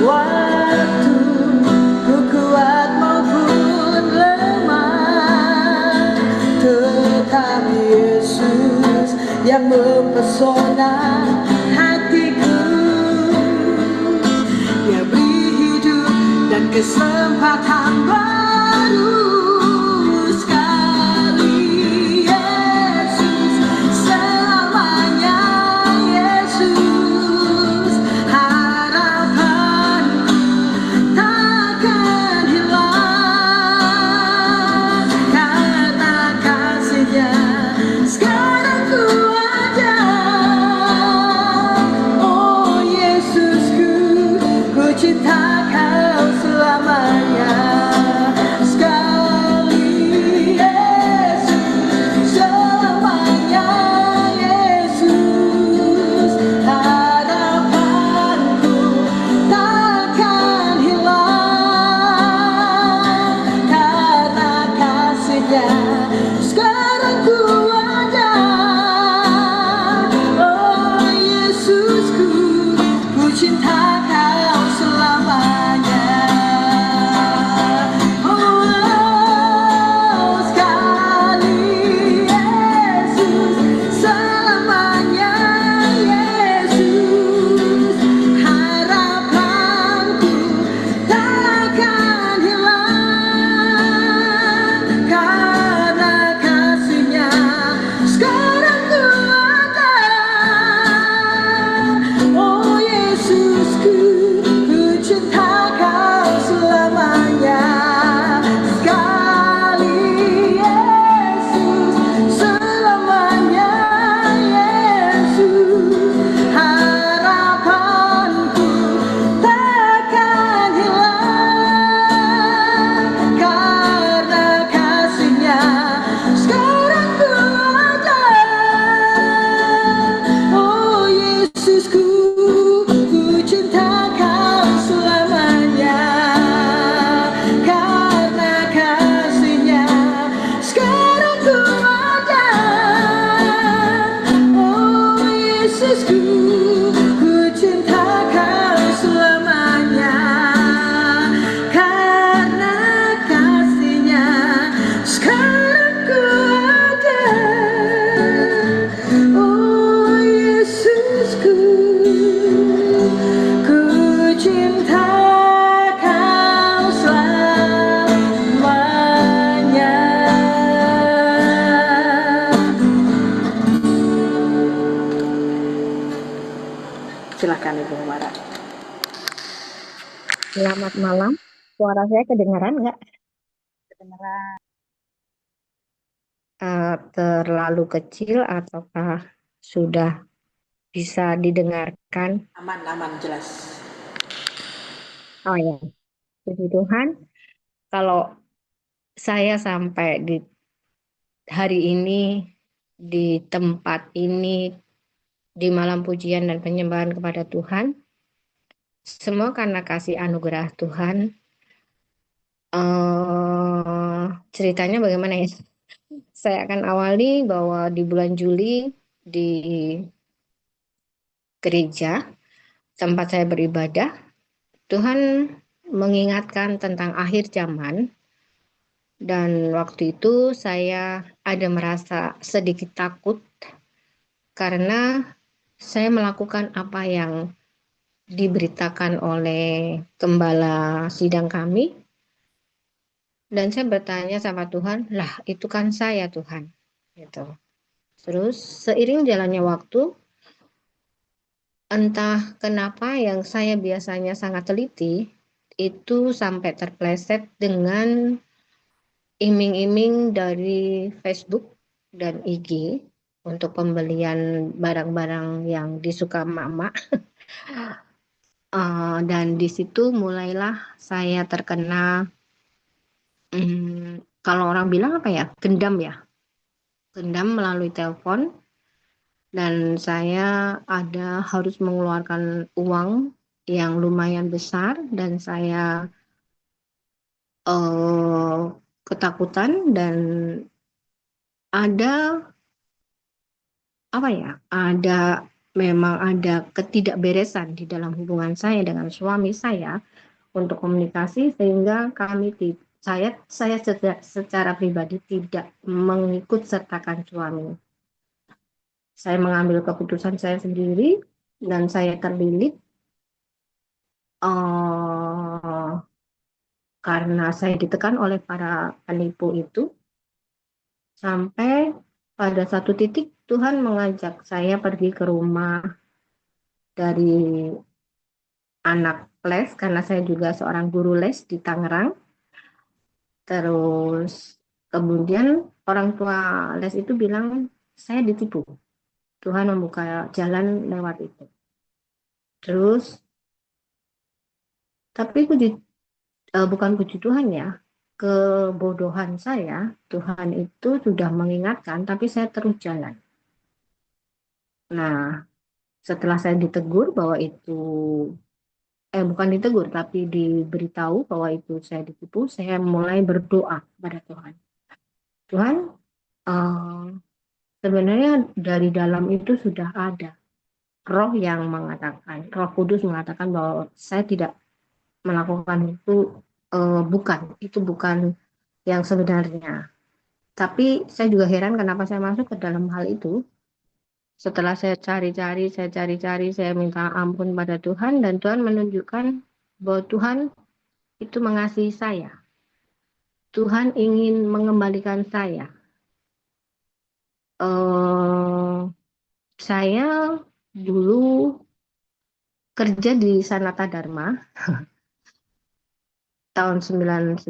waktu ku kuat maupun lemah, tetap Yesus yang mempesona hatiku. Dia beri hidup dan kesempatan baru. Sekali Yesus, selamanya Yesus, harapanku takkan hilang, karena kasih-Nya sekarang ku ada. Oh Yesusku, ku cinta Kau selamanya. Sekali Yesus, selamanya Yesus, harapanku takkan Selamat malam. Suara saya kedengaran nggak? Kedengeran. Terlalu kecil ataukah sudah bisa didengarkan? Aman, aman, jelas. Oh ya, puji Tuhan. Kalau saya sampai di hari ini, di tempat ini, di malam pujian dan penyembahan kepada Tuhan, semua karena kasih anugerah Tuhan. Ceritanya bagaimana ya? Saya akan awali bahwa di bulan Juli di gereja tempat saya beribadah, Tuhan mengingatkan tentang akhir zaman, dan waktu itu saya ada merasa sedikit takut karena saya melakukan apa yang diberitakan oleh gembala sidang kami, dan saya bertanya sama Tuhan, lah itu kan saya Tuhan, gitu. Terus seiring jalannya waktu, entah kenapa yang saya biasanya sangat teliti itu sampai terpleset dengan iming-iming dari Facebook dan IG untuk pembelian barang-barang yang disuka emak-emak. Dan di situ mulailah saya terkena, kalau orang bilang apa ya, gendam ya, gendam melalui telepon, dan saya harus mengeluarkan uang yang lumayan besar, dan saya ketakutan, dan ada apa ya, memang ada ketidakberesan di dalam hubungan saya dengan suami saya untuk komunikasi, sehingga saya secara pribadi tidak mengikut sertakan suami. Saya mengambil keputusan saya sendiri dan saya terlilit karena saya ditekan oleh para penipu itu, sampai pada satu titik Tuhan mengajak saya pergi ke rumah dari anak les, karena saya juga seorang guru les di Tangerang. Terus kemudian orang tua les itu bilang saya ditipu. Tuhan membuka jalan lewat itu. Terus, tapi bukan puji Tuhan ya, kebodohan saya, Tuhan itu sudah mengingatkan, tapi saya terus jalan. Nah, setelah saya ditegur bahwa itu, bukan ditegur, tapi diberitahu bahwa itu saya ditipu, saya mulai berdoa kepada Tuhan. Tuhan, sebenarnya dari dalam itu sudah ada roh yang mengatakan, Roh Kudus mengatakan bahwa saya tidak melakukan itu, itu bukan yang sebenarnya. Tapi saya juga heran kenapa saya masuk ke dalam hal itu. Setelah saya cari-cari, saya minta ampun pada Tuhan, dan Tuhan menunjukkan bahwa Tuhan itu mengasihi saya. Tuhan ingin mengembalikan saya. Saya dulu kerja di Sanata Dharma tahun 1995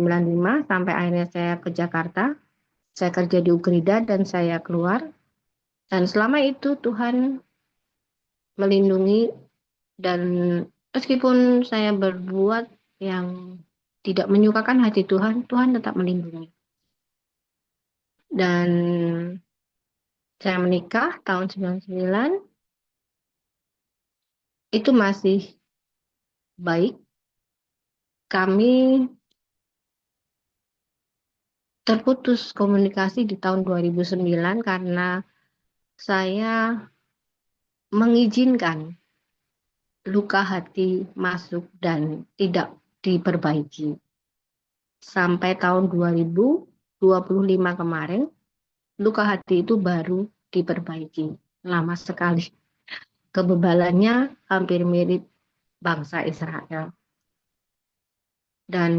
sampai akhirnya saya ke Jakarta. Saya kerja di Ugrida dan saya keluar. Dan selama itu Tuhan melindungi, dan meskipun saya berbuat yang tidak menyukakan hati Tuhan, Tuhan tetap melindungi. Dan saya menikah tahun 99, itu masih baik. Kami terputus komunikasi di tahun 2009 karena saya mengizinkan luka hati masuk dan tidak diperbaiki. Sampai tahun 2025 kemarin, luka hati itu baru diperbaiki. Lama sekali. Kebebalannya hampir mirip bangsa Israel. Dan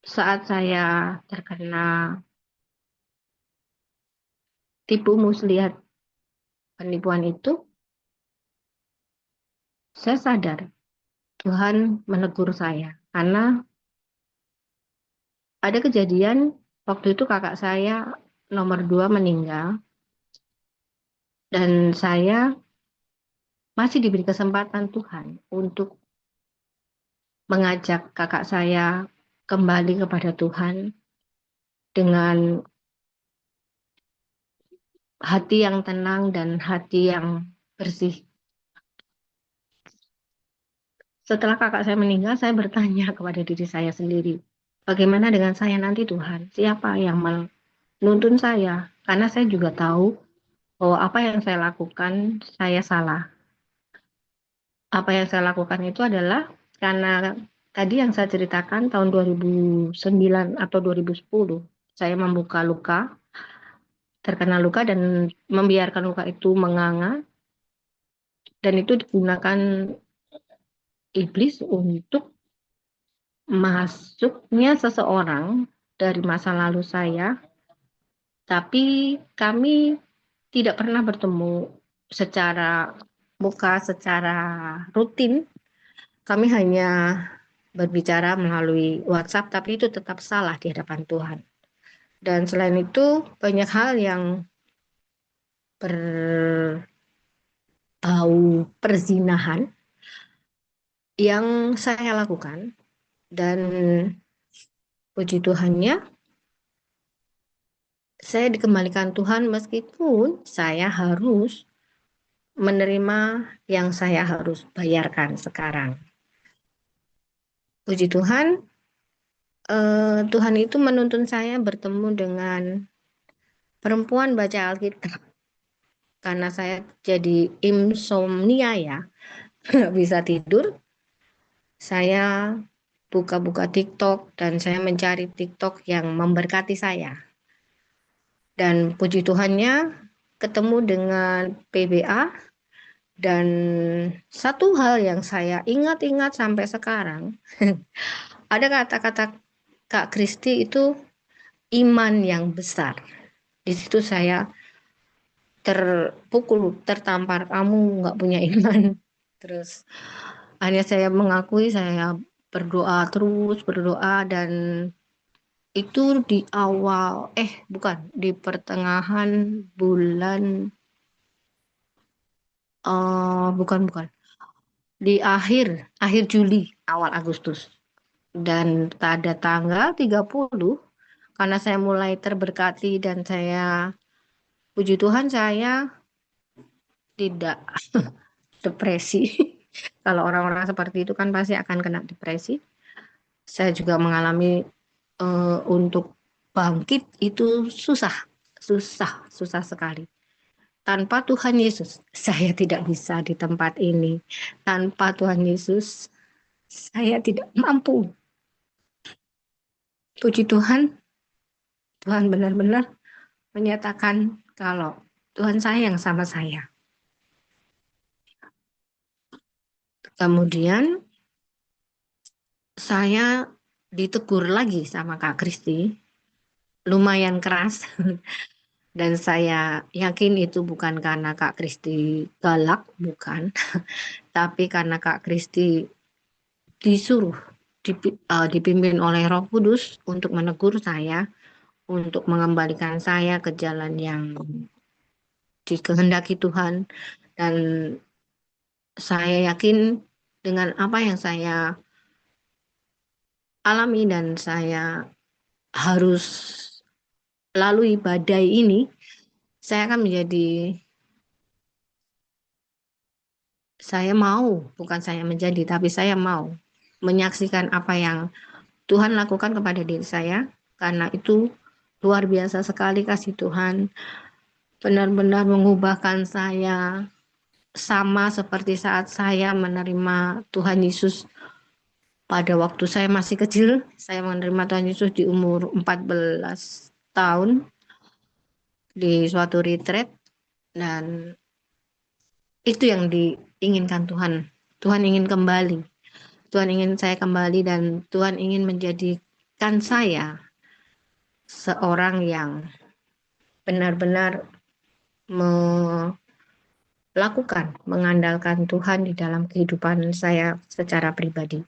saat saya terkena tipu muslihat penipuan itu, saya sadar Tuhan menegur saya karena ada kejadian waktu itu kakak saya nomor 2 meninggal dan saya masih diberi kesempatan Tuhan untuk mengajak kakak saya kembali kepada Tuhan dengan hati yang tenang dan hati yang bersih. Setelah kakak saya meninggal, saya bertanya kepada diri saya sendiri, bagaimana dengan saya nanti Tuhan? Siapa yang menuntun saya? Karena saya juga tahu bahwa apa yang saya lakukan, saya salah. Apa yang saya lakukan itu adalah karena tadi yang saya ceritakan tahun 2009 atau 2010, saya membuka luka, terkena luka dan membiarkan luka itu menganga, dan itu digunakan iblis untuk masuknya seseorang dari masa lalu saya, tapi kami tidak pernah bertemu secara muka, secara rutin. Kami hanya berbicara melalui WhatsApp, tapi itu tetap salah di hadapan Tuhan. Dan selain itu, banyak hal yang berbau perzinahan yang saya lakukan. Dan puji Tuhannya, saya dikembalikan Tuhan meskipun saya harus menerima yang saya harus bayarkan sekarang. Puji Tuhan, Tuhan itu menuntun saya bertemu dengan perempuan baca Alkitab. Karena saya jadi insomnia ya, nggak bisa tidur, saya buka-buka TikTok dan saya mencari TikTok yang memberkati saya. Dan puji Tuhannya ketemu dengan PBA, dan satu hal yang saya ingat-ingat sampai sekarang, ada kata-kata Kak Kristi itu iman yang besar. Di situ saya terpukul, tertampar, kamu nggak punya iman. Terus hanya saya mengakui, saya berdoa terus, berdoa, dan itu di awal, bukan, di pertengahan bulan, bukan, di akhir Juli, awal Agustus. Dan pada tanggal 30, karena saya mulai terberkati dan saya, puji Tuhan, saya tidak depresi. Kalau orang-orang seperti itu kan pasti akan kena depresi. Saya juga mengalami untuk bangkit itu susah sekali. Tanpa Tuhan Yesus, saya tidak bisa di tempat ini. Tanpa Tuhan Yesus, saya tidak mampu. Puji Tuhan, Tuhan benar-benar menyatakan kalau Tuhan sayang sama saya. Kemudian saya ditegur lagi sama Kak Kristi, lumayan keras. Dan saya yakin itu bukan karena Kak Kristi galak, bukan. Tapi karena Kak Kristi disuruh, dipimpin oleh Roh Kudus untuk menegur saya, untuk mengembalikan saya ke jalan yang dikehendaki Tuhan. Dan saya yakin dengan apa yang saya alami dan saya harus lalui badai ini, saya akan menjadi, saya mau, bukan saya menjadi, tapi saya mau menyaksikan apa yang Tuhan lakukan kepada diri saya, karena itu luar biasa sekali kasih Tuhan, benar-benar mengubahkan saya, sama seperti saat saya menerima Tuhan Yesus pada waktu saya masih kecil. Saya menerima Tuhan Yesus di umur 14 tahun di suatu retreat, dan itu yang diinginkan Tuhan. Tuhan ingin kembali. Tuhan ingin saya kembali dan Tuhan ingin menjadikan saya seorang yang benar-benar lakukan, mengandalkan Tuhan di dalam kehidupan saya secara pribadi.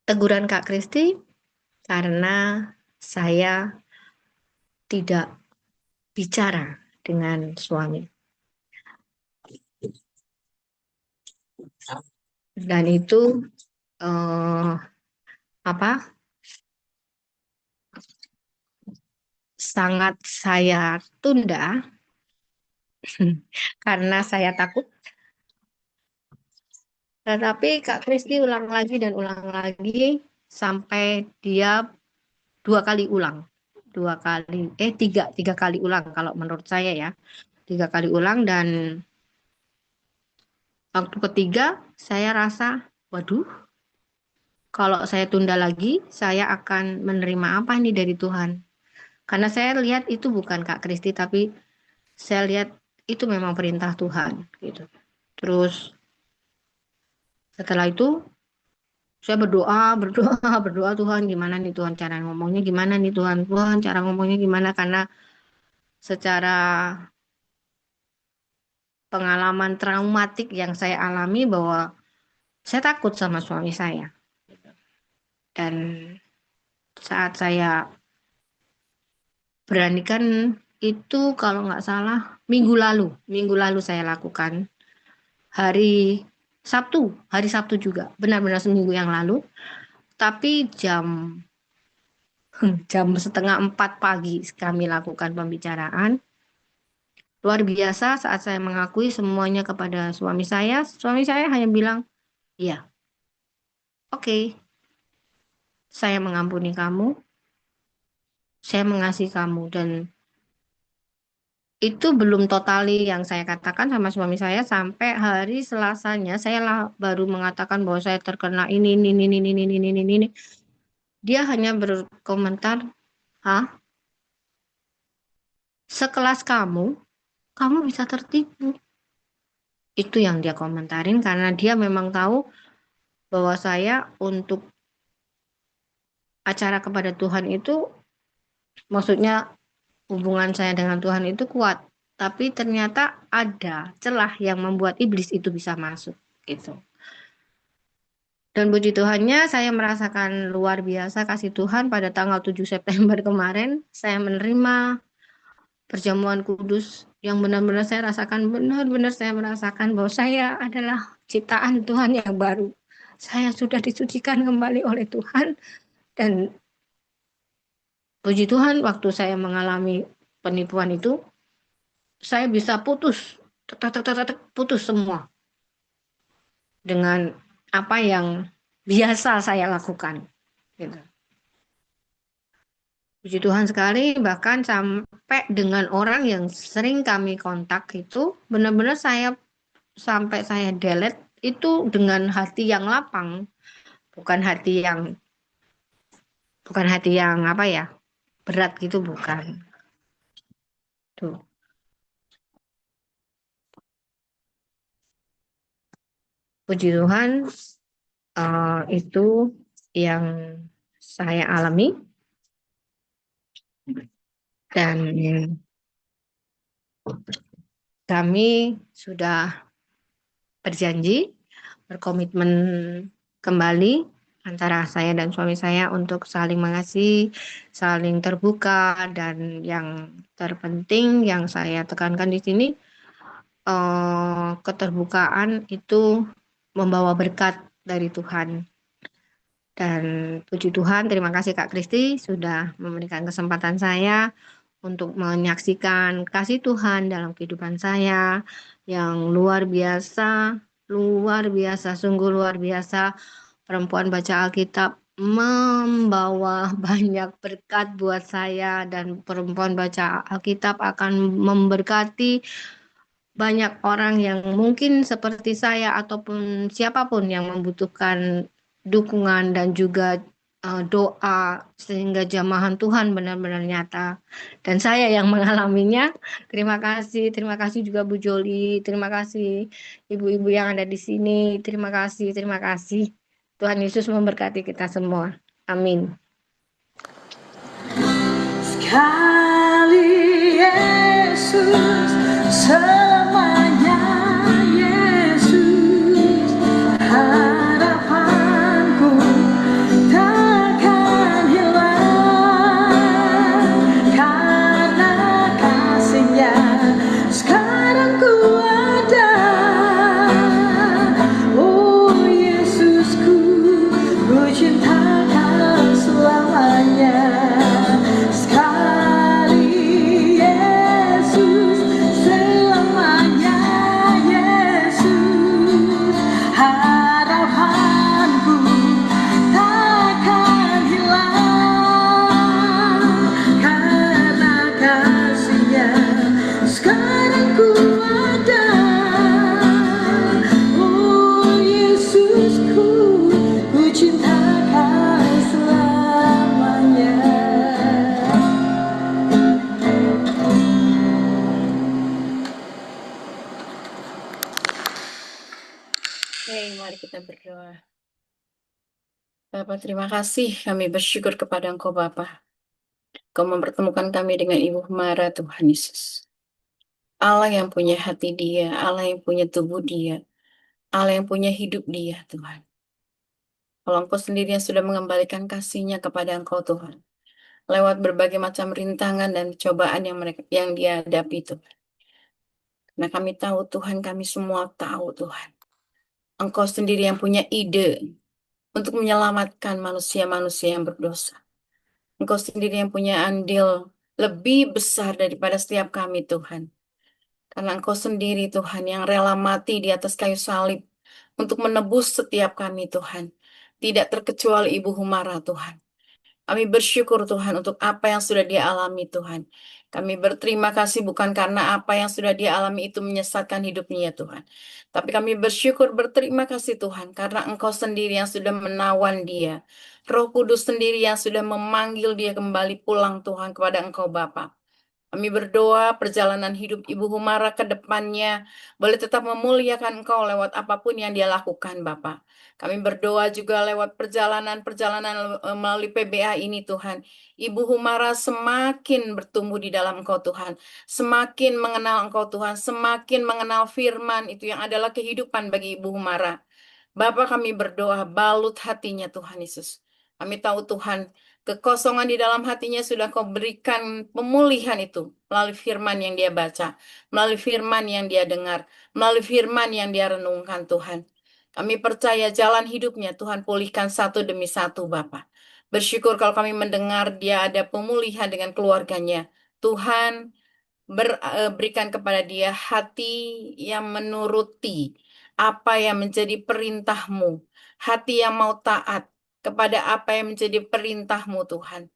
Teguran Kak Kristi karena saya tidak bicara dengan suami. Dan itu sangat saya tunda karena saya takut. Tetapi Kak Kristi ulang lagi dan ulang lagi sampai dia 2 kali ulang. 3 kali ulang kalau menurut saya ya. 3 kali ulang, dan waktu ketiga saya rasa, waduh, kalau saya tunda lagi, saya akan menerima apa ini dari Tuhan. Karena saya lihat itu bukan Kak Kristi, tapi saya lihat itu memang perintah Tuhan gitu. Terus setelah itu saya berdoa, Tuhan gimana nih Tuhan cara ngomongnya, gimana nih Tuhan cara ngomongnya gimana, karena secara pengalaman traumatik yang saya alami bahwa saya takut sama suami saya. Dan saat saya beranikan itu, kalau nggak salah minggu lalu saya lakukan hari Sabtu juga, benar-benar seminggu yang lalu, tapi jam 3:30 pagi kami lakukan pembicaraan. Luar biasa saat saya mengakui semuanya kepada suami saya hanya bilang, iya, oke, saya mengampuni kamu, saya mengasihi kamu. Dan itu belum totali yang saya katakan sama suami saya sampai hari Selasanya saya baru mengatakan bahwa saya terkena ini. Dia hanya berkomentar, "Hah? Sekelas kamu bisa tertipu." Itu yang dia komentarin, karena dia memang tahu bahwa saya untuk acara kepada Tuhan itu, maksudnya hubungan saya dengan Tuhan itu kuat, tapi ternyata ada celah yang membuat iblis itu bisa masuk gitu. Dan puji Tuhannya saya merasakan luar biasa kasih Tuhan pada tanggal 7 September kemarin. Saya menerima perjamuan kudus yang benar-benar saya rasakan, saya merasakan bahwa saya adalah ciptaan Tuhan yang baru. Saya sudah disucikan kembali oleh Tuhan. Dan puji Tuhan, waktu saya mengalami penipuan itu, saya bisa putus semua dengan apa yang biasa saya lakukan. Gitu. Puji Tuhan sekali, bahkan sampai dengan orang yang sering kami kontak itu, benar-benar sampai saya delete itu dengan hati yang lapang, bukan hati yang berat gitu, bukan. Tuh. Puji Tuhan, itu yang saya alami, dan kami sudah berjanji, berkomitmen kembali antara saya dan suami saya untuk saling mengasihi, saling terbuka, dan yang terpenting yang saya tekankan di sini, keterbukaan itu membawa berkat dari Tuhan. Dan puji Tuhan, terima kasih Kak Kristi sudah memberikan kesempatan saya untuk menyaksikan kasih Tuhan dalam kehidupan saya yang luar biasa, sungguh luar biasa. Perempuan baca Alkitab membawa banyak berkat buat saya, dan perempuan baca Alkitab akan memberkati banyak orang yang mungkin seperti saya ataupun siapapun yang membutuhkan dukungan dan juga doa sehingga jamahan Tuhan benar-benar nyata. Dan saya yang mengalaminya. Terima kasih juga Bu Joli, terima kasih ibu-ibu yang ada di sini, terima kasih. Tuhan Yesus memberkati kita semua. Amin. Sekali Yesus harapanku takkan hilang karena kasih-Nya. Sekarang ku ada, oh Yesusku, ku cinta Kau selamanya. Sekali Yesus, selamanya Yesus. Harapanku takkan hilang karena kasih-Nya. Sekarang ku ada, oh Yesusku, ku cinta Kau selamanya. Oke, mari kita berdoa. Bapak, terima kasih. Kami bersyukur kepada Engkau, Bapa. Kau mempertemukan kami dengan Ibu Mara, Tuhan Yesus. Allah yang punya hati Dia, Allah yang punya tubuh Dia, Allah yang punya hidup Dia, Tuhan. Kalau Engkau sendiri yang sudah mengembalikan kasih-Nya kepada Engkau, Tuhan, lewat berbagai macam rintangan dan cobaan yang Dia hadapi, Tuhan. Nah, kami tahu, Tuhan, kami semua tahu, Tuhan, Engkau sendiri yang punya ide untuk menyelamatkan manusia-manusia yang berdosa. Engkau sendiri yang punya andil lebih besar daripada setiap kami, Tuhan. Karena Engkau sendiri, Tuhan, yang rela mati di atas kayu salib untuk menebus setiap kami, Tuhan. Tidak terkecuali Ibu Humara, Tuhan. Kami bersyukur, Tuhan, untuk apa yang sudah Dia alami, Tuhan. Kami berterima kasih bukan karena apa yang sudah Dia alami itu menyesatkan hidupnya, Tuhan. Tapi kami bersyukur, berterima kasih, Tuhan, karena Engkau sendiri yang sudah menawan Dia. Roh Kudus sendiri yang sudah memanggil Dia kembali pulang, Tuhan, kepada Engkau, Bapa. Kami berdoa perjalanan hidup Ibu Humara ke depannya boleh tetap memuliakan Engkau lewat apapun yang Dia lakukan, Bapak. Kami berdoa juga lewat perjalanan melalui PBA ini, Tuhan. Ibu Humara semakin bertumbuh di dalam Engkau, Tuhan. Semakin mengenal Engkau, Tuhan. Semakin mengenal firman itu yang adalah kehidupan bagi Ibu Humara. Bapa, kami berdoa, balut hatinya Tuhan Yesus. Kami tahu, Tuhan, kekosongan di dalam hatinya sudah Kau berikan pemulihan itu melalui firman yang dia baca, melalui firman yang dia dengar, melalui firman yang dia renungkan, Tuhan. Kami percaya jalan hidupnya Tuhan pulihkan satu demi satu, Bapa. Bersyukur kalau kami mendengar dia ada pemulihan dengan keluarganya. Tuhan, berikan kepada dia hati yang menuruti apa yang menjadi perintah-Mu, hati yang mau taat kepada apa yang menjadi perintah-Mu, Tuhan.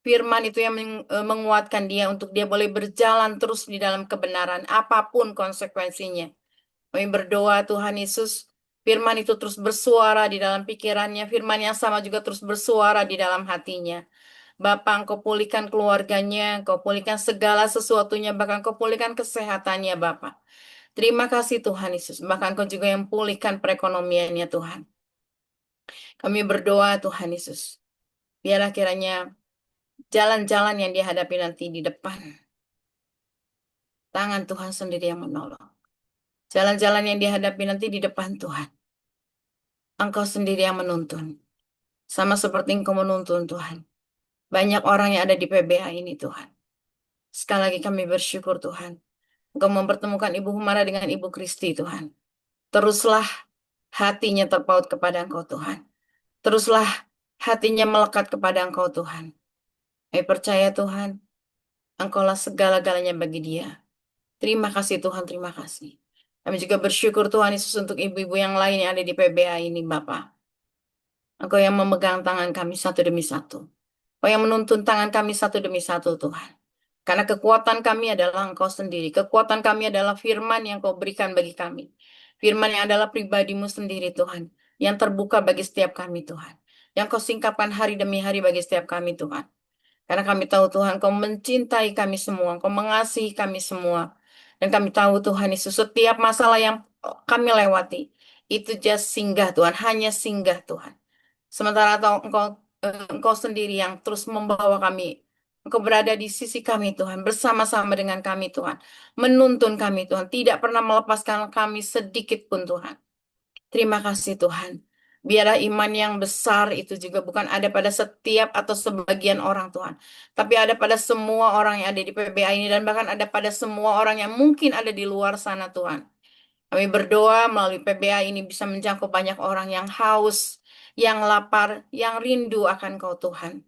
Firman itu yang menguatkan dia untuk dia boleh berjalan terus di dalam kebenaran, apapun konsekuensinya. Kami berdoa, Tuhan Yesus, firman itu terus bersuara di dalam pikirannya, firman yang sama juga terus bersuara di dalam hatinya. Bapa, Engkau pulihkan keluarganya, Engkau pulihkan segala sesuatunya, bahkan Engkau pulihkan kesehatannya, Bapa. Terima kasih Tuhan Yesus, bahkan Engkau juga yang pulihkan perekonomiannya, Tuhan. Kami berdoa, Tuhan Yesus, biarlah kiranya jalan-jalan yang dihadapi nanti di depan, tangan Tuhan sendiri yang menolong. Jalan-jalan yang dihadapi nanti di depan Tuhan, Engkau sendiri yang menuntun. Sama seperti Engkau menuntun, Tuhan. Banyak orang yang ada di PBA ini, Tuhan. Sekali lagi kami bersyukur, Tuhan. Engkau mempertemukan Ibu Humara dengan Ibu Kristi, Tuhan. Teruslah hatinya terpaut kepada Engkau, Tuhan. Teruslah hatinya melekat kepada Engkau, Tuhan. Kami percaya, Tuhan, Engkaulah segala-galanya bagi dia. Terima kasih, Tuhan, terima kasih. Kami juga bersyukur, Tuhan Yesus, untuk ibu-ibu yang lain yang ada di PBA ini, Bapak. Engkau yang memegang tangan kami satu demi satu. Engkau yang menuntun tangan kami satu demi satu, Tuhan. Karena kekuatan kami adalah Engkau sendiri. Kekuatan kami adalah firman yang Kau berikan bagi kami. Firman yang adalah pribadi-Mu sendiri, Tuhan. Yang terbuka bagi setiap kami, Tuhan. Yang Kau singkapkan hari demi hari bagi setiap kami, Tuhan. Karena kami tahu, Tuhan, Kau mencintai kami semua. Kau mengasihi kami semua. Dan kami tahu, Tuhan Yesus, setiap masalah yang kami lewati, itu just singgah, Tuhan. Hanya singgah, Tuhan. Sementara Engkau sendiri yang terus membawa kami. Engkau berada di sisi kami, Tuhan. Bersama-sama dengan kami, Tuhan. Menuntun kami, Tuhan. Tidak pernah melepaskan kami sedikit pun, Tuhan. Terima kasih Tuhan. Biarlah iman yang besar itu juga bukan ada pada setiap atau sebagian orang Tuhan. Tapi ada pada semua orang yang ada di PBA ini dan bahkan ada pada semua orang yang mungkin ada di luar sana Tuhan. Kami berdoa melalui PBA ini bisa menjangkau banyak orang yang haus, yang lapar, yang rindu akan Kau Tuhan.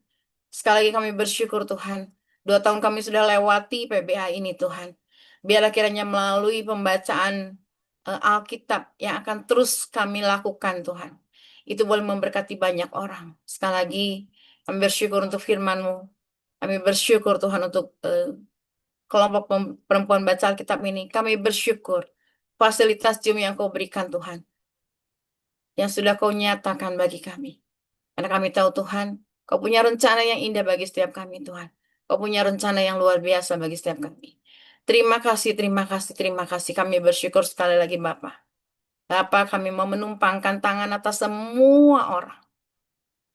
Sekali lagi kami bersyukur Tuhan. 2 tahun kami sudah lewati PBA ini Tuhan. Biarlah kiranya melalui pembacaan Alkitab yang akan terus kami lakukan Tuhan. Itu boleh memberkati banyak orang. Sekali lagi kami bersyukur untuk firman-Mu. Kami bersyukur Tuhan untuk kelompok perempuan baca Alkitab ini. Kami bersyukur fasilitas Zoom yang Kau berikan Tuhan. Yang sudah Kau nyatakan bagi kami. Karena kami tahu Tuhan, Kau punya rencana yang indah bagi setiap kami Tuhan. Kau punya rencana yang luar biasa bagi setiap kami. Terima kasih, terima kasih, terima kasih. Kami bersyukur sekali lagi Bapak. Bapak kami mau menumpangkan tangan atas semua orang.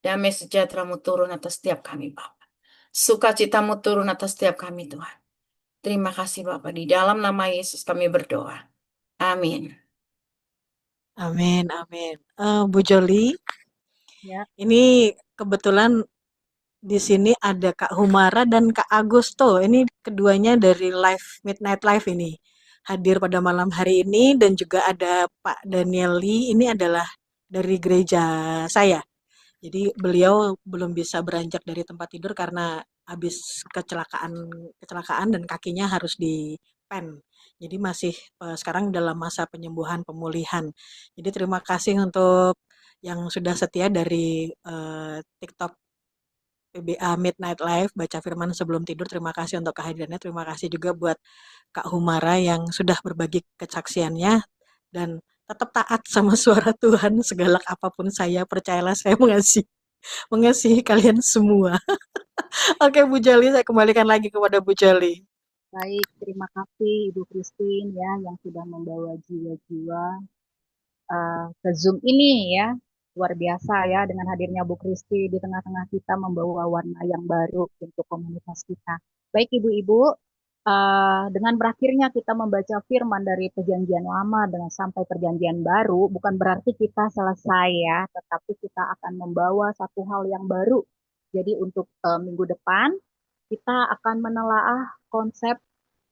Damai sejahtera-Mu turun atas setiap kami Bapak. Sukacita-Mu turun atas setiap kami Tuhan. Terima kasih Bapak. Di dalam nama Yesus kami berdoa. Amin. Amin, amin. Bu Joli, Ya, ini kebetulan di sini ada Kak Humara dan Kak Agusto. Ini keduanya dari live Midnight Live ini. Hadir pada malam hari ini dan juga ada Pak Daniel Lee. Ini adalah dari gereja saya. Jadi beliau belum bisa beranjak dari tempat tidur karena habis kecelakaan dan kakinya harus dipen. Jadi masih sekarang dalam masa penyembuhan pemulihan. Jadi terima kasih untuk yang sudah setia dari TikTok PBA Midnight Live baca firman sebelum tidur. Terima kasih untuk kehadirannya. Terima kasih juga buat Kak Humara yang sudah berbagi kesaksiannya dan tetap taat sama suara Tuhan segalak apapun saya. Percayalah saya mengasihi kalian semua. Oke Bu Jali, saya kembalikan lagi kepada Bu Jali. baik. Terima kasih Ibu Christine ya yang sudah membawa jiwa-jiwa ke Zoom ini ya. Luar biasa ya dengan hadirnya Bu Kristi di tengah-tengah kita membawa warna yang baru untuk komunitas kita. Baik Ibu-ibu, dengan berakhirnya kita membaca firman dari Perjanjian Lama dengan sampai Perjanjian Baru, bukan berarti kita selesai ya, tetapi kita akan membawa satu hal yang baru. Jadi untuk minggu depan kita akan menelaah konsep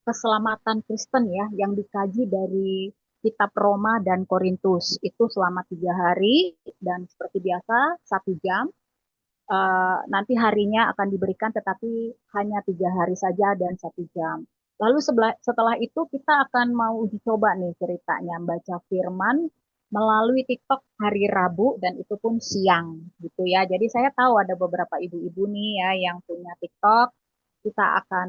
keselamatan Kristen ya yang dikaji dari kitab Roma dan Korintus itu selama 3 hari dan seperti biasa 1 jam. Nanti harinya akan diberikan tetapi hanya 3 hari saja dan 1 jam. Lalu setelah itu kita akan mau uji coba nih ceritanya baca firman melalui TikTok hari Rabu dan itu pun siang gitu ya. Jadi saya tahu ada beberapa ibu-ibu nih ya yang punya TikTok. Kita akan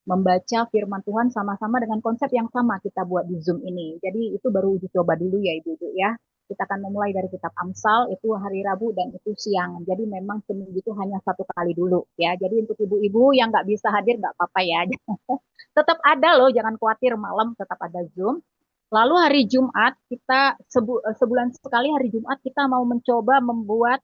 membaca firman Tuhan sama-sama dengan konsep yang sama kita buat di Zoom ini. Jadi itu baru uji coba dulu ya Ibu-ibu ya. Kita akan memulai dari kitab Amsal, itu hari Rabu dan itu siang. Jadi memang seminggu itu hanya 1 kali dulu ya. Jadi untuk ibu-ibu yang nggak bisa hadir nggak apa-apa ya. Tetap ada loh, jangan khawatir malam tetap ada Zoom. Lalu hari Jumat kita sebulan sekali hari Jumat kita mau mencoba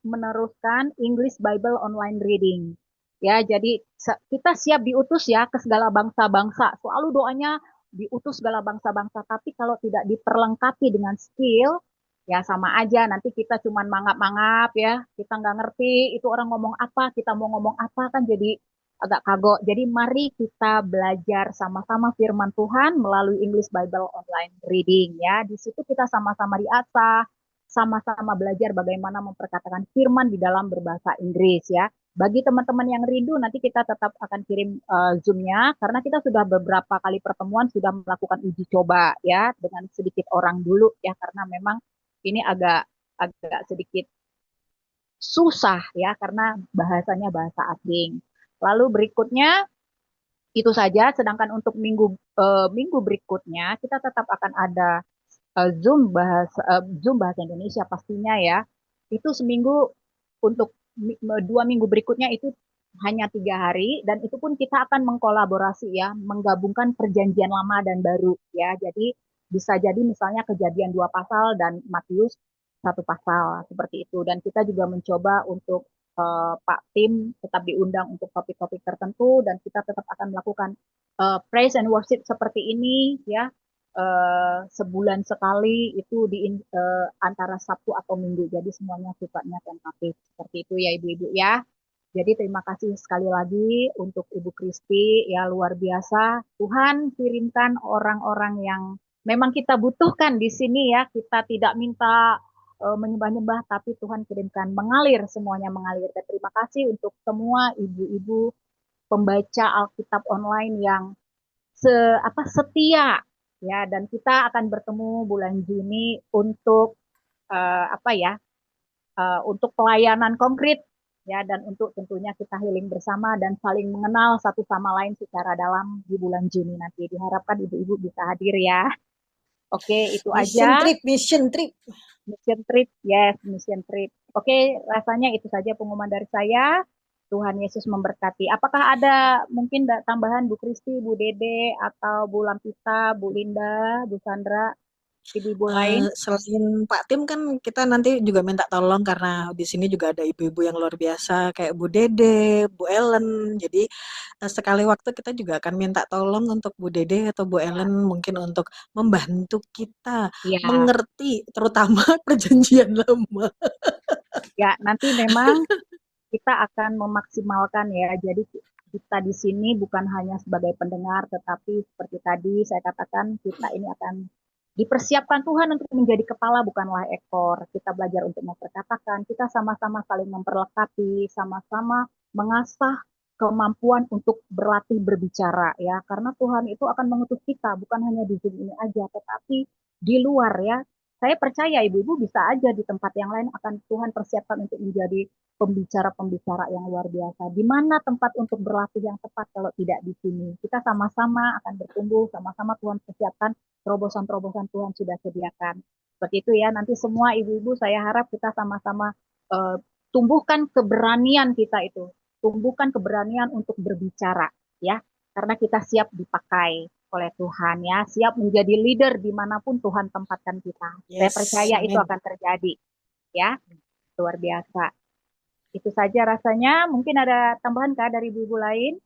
meneruskan English Bible online reading. Ya, jadi kita siap diutus ya ke segala bangsa-bangsa. Selalu doanya diutus segala bangsa-bangsa, tapi kalau tidak diperlengkapi dengan skill, ya sama aja. Nanti kita cuman mangap-mangap ya. Kita nggak ngerti itu orang ngomong apa, kita mau ngomong apa kan jadi agak kagok. Jadi mari kita belajar sama-sama firman Tuhan melalui English Bible online reading ya. Di situ kita sama-sama diasah, sama-sama belajar bagaimana memperkatakan firman di dalam berbahasa Inggris ya. Bagi teman-teman yang rindu, nanti kita tetap akan kirim Zoom-nya, karena kita sudah beberapa kali pertemuan sudah melakukan uji coba ya, dengan sedikit orang dulu ya, karena memang ini agak sedikit susah ya, karena bahasanya bahasa asing. Lalu berikutnya itu saja, sedangkan untuk minggu berikutnya kita tetap akan ada Zoom bahasa Indonesia pastinya ya. Itu seminggu untuk 2 minggu berikutnya itu hanya 3 hari dan itu pun kita akan mengkolaborasi ya, menggabungkan perjanjian lama dan baru ya. Jadi bisa jadi misalnya Kejadian 2 pasal dan Matius 1 pasal seperti itu. Dan kita juga mencoba untuk Pak Tim tetap diundang untuk topik-topik tertentu dan kita tetap akan melakukan praise and worship seperti ini ya. sebulan sekali itu antara Sabtu atau Minggu. Jadi semuanya sifatnya tentatif. Seperti itu ya ibu-ibu ya. Jadi terima kasih sekali lagi untuk Ibu Kristi, ya luar biasa. Tuhan kirimkan orang-orang yang memang kita butuhkan di sini ya. Kita tidak minta menyembah-nyembah, tapi Tuhan kirimkan mengalir, semuanya mengalir. Dan terima kasih untuk semua ibu-ibu pembaca Alkitab online yang setia ya. Dan kita akan bertemu bulan Juni untuk untuk pelayanan konkret ya, dan untuk tentunya kita healing bersama dan saling mengenal satu sama lain secara dalam di bulan Juni nanti. Diharapkan ibu-ibu bisa hadir ya. Oke, itu aja. Mission trip. Mission trip, yes, mission trip. Oke, rasanya itu saja pengumuman dari saya. Tuhan Yesus memberkati. Apakah ada mungkin tambahan Bu Kristi, Bu Dede, atau Bu Lampita, Bu Linda, Bu Sandra, ibu-ibu lain? Selain Pak Tim kan kita nanti juga minta tolong karena di sini juga ada ibu-ibu yang luar biasa kayak Bu Dede, Bu Ellen. Jadi sekali waktu kita juga akan minta tolong untuk Bu Dede atau Bu Ellen mungkin untuk membantu kita Ya, mengerti terutama perjanjian lama. ya nanti memang kita akan memaksimalkan ya. Jadi kita di sini bukan hanya sebagai pendengar, tetapi seperti tadi saya katakan kita ini akan dipersiapkan Tuhan untuk menjadi kepala bukanlah ekor. Kita belajar untuk memperkatakan, kita sama-sama saling memperlengkapi, sama-sama mengasah kemampuan untuk berlatih berbicara ya. Karena Tuhan itu akan mengutus kita bukan hanya di Zoom ini aja, tetapi di luar ya. Saya percaya ibu-ibu bisa aja di tempat yang lain akan Tuhan persiapkan untuk menjadi pembicara-pembicara yang luar biasa. Di mana tempat untuk berlatih yang tepat kalau tidak di sini? Kita sama-sama akan bertumbuh, sama-sama Tuhan persiapkan terobosan-terobosan Tuhan sudah sediakan. Seperti itu ya, nanti semua ibu-ibu saya harap kita sama-sama tumbuhkan keberanian kita itu. Tumbuhkan keberanian untuk berbicara ya, karena kita siap dipakai oleh Tuhan ya, siap menjadi leader dimanapun Tuhan tempatkan kita. Saya percaya itu akan terjadi ya, luar biasa. Itu saja rasanya. Mungkin ada tambahan kah dari ibu-ibu lain?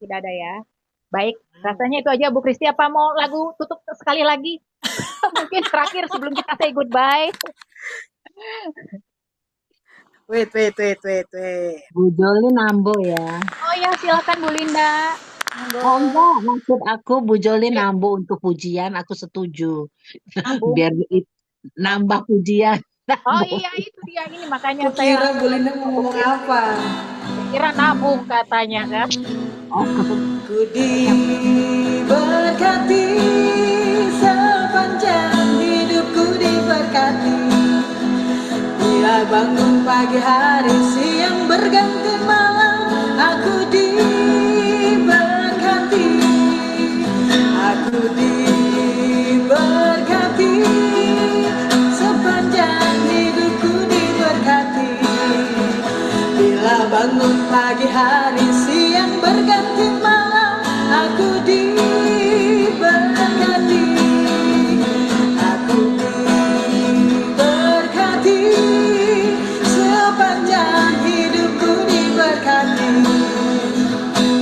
Tidak ada ya. Baik, rasanya itu aja Bu Kristi. Apa mau lagu tutup sekali lagi? Mungkin terakhir sebelum kita say goodbye. Wait. Bu Joli nambo ya. Oh ya, silakan Bu Linda. Oh enggak, maksud aku Bu Joli nambo untuk pujian, aku setuju. Biar nambah pujian. Oh iya, itu dia ini makanya Aku kira Bu Linda mau ngomong apa? Kira nabung katanya kan. Ku diberkati sepanjang hidupku diberkati. Bila bangun pagi hari siang berganti malam, aku diberkati. Aku diberkati sepanjang hidupku diberkati. Bila bangun pagi hari siang berganti malam, aku diberkati. Aku diberkati sepanjang hidupku diberkati.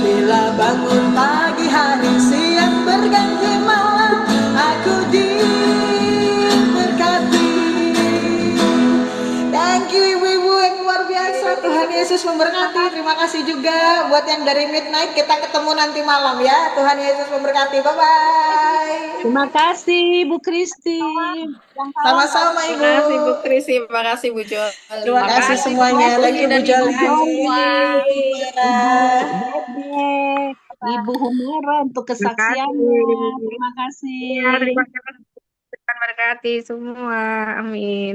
Bila bangun pagi hari siang berganti malam, aku diberkati. Thank you ibu-ibu yang luar biasa. Tuhan Yesus memberkati. Terima kasih juga buat yang dari Midnight. Kita ketemu nanti malam ya. Tuhan Yesus memberkati. Bye-bye. Terima kasih Bu Kristi. Sama-sama Ibu. Terima kasih Bu Kristi, terima kasih Bu Joli. Terima kasih semuanya. Thank you Bu Joli. Ibu Humera untuk kesaksiannya. Terima kasih. Terima kasih. Tuhan berkati semua. Amin.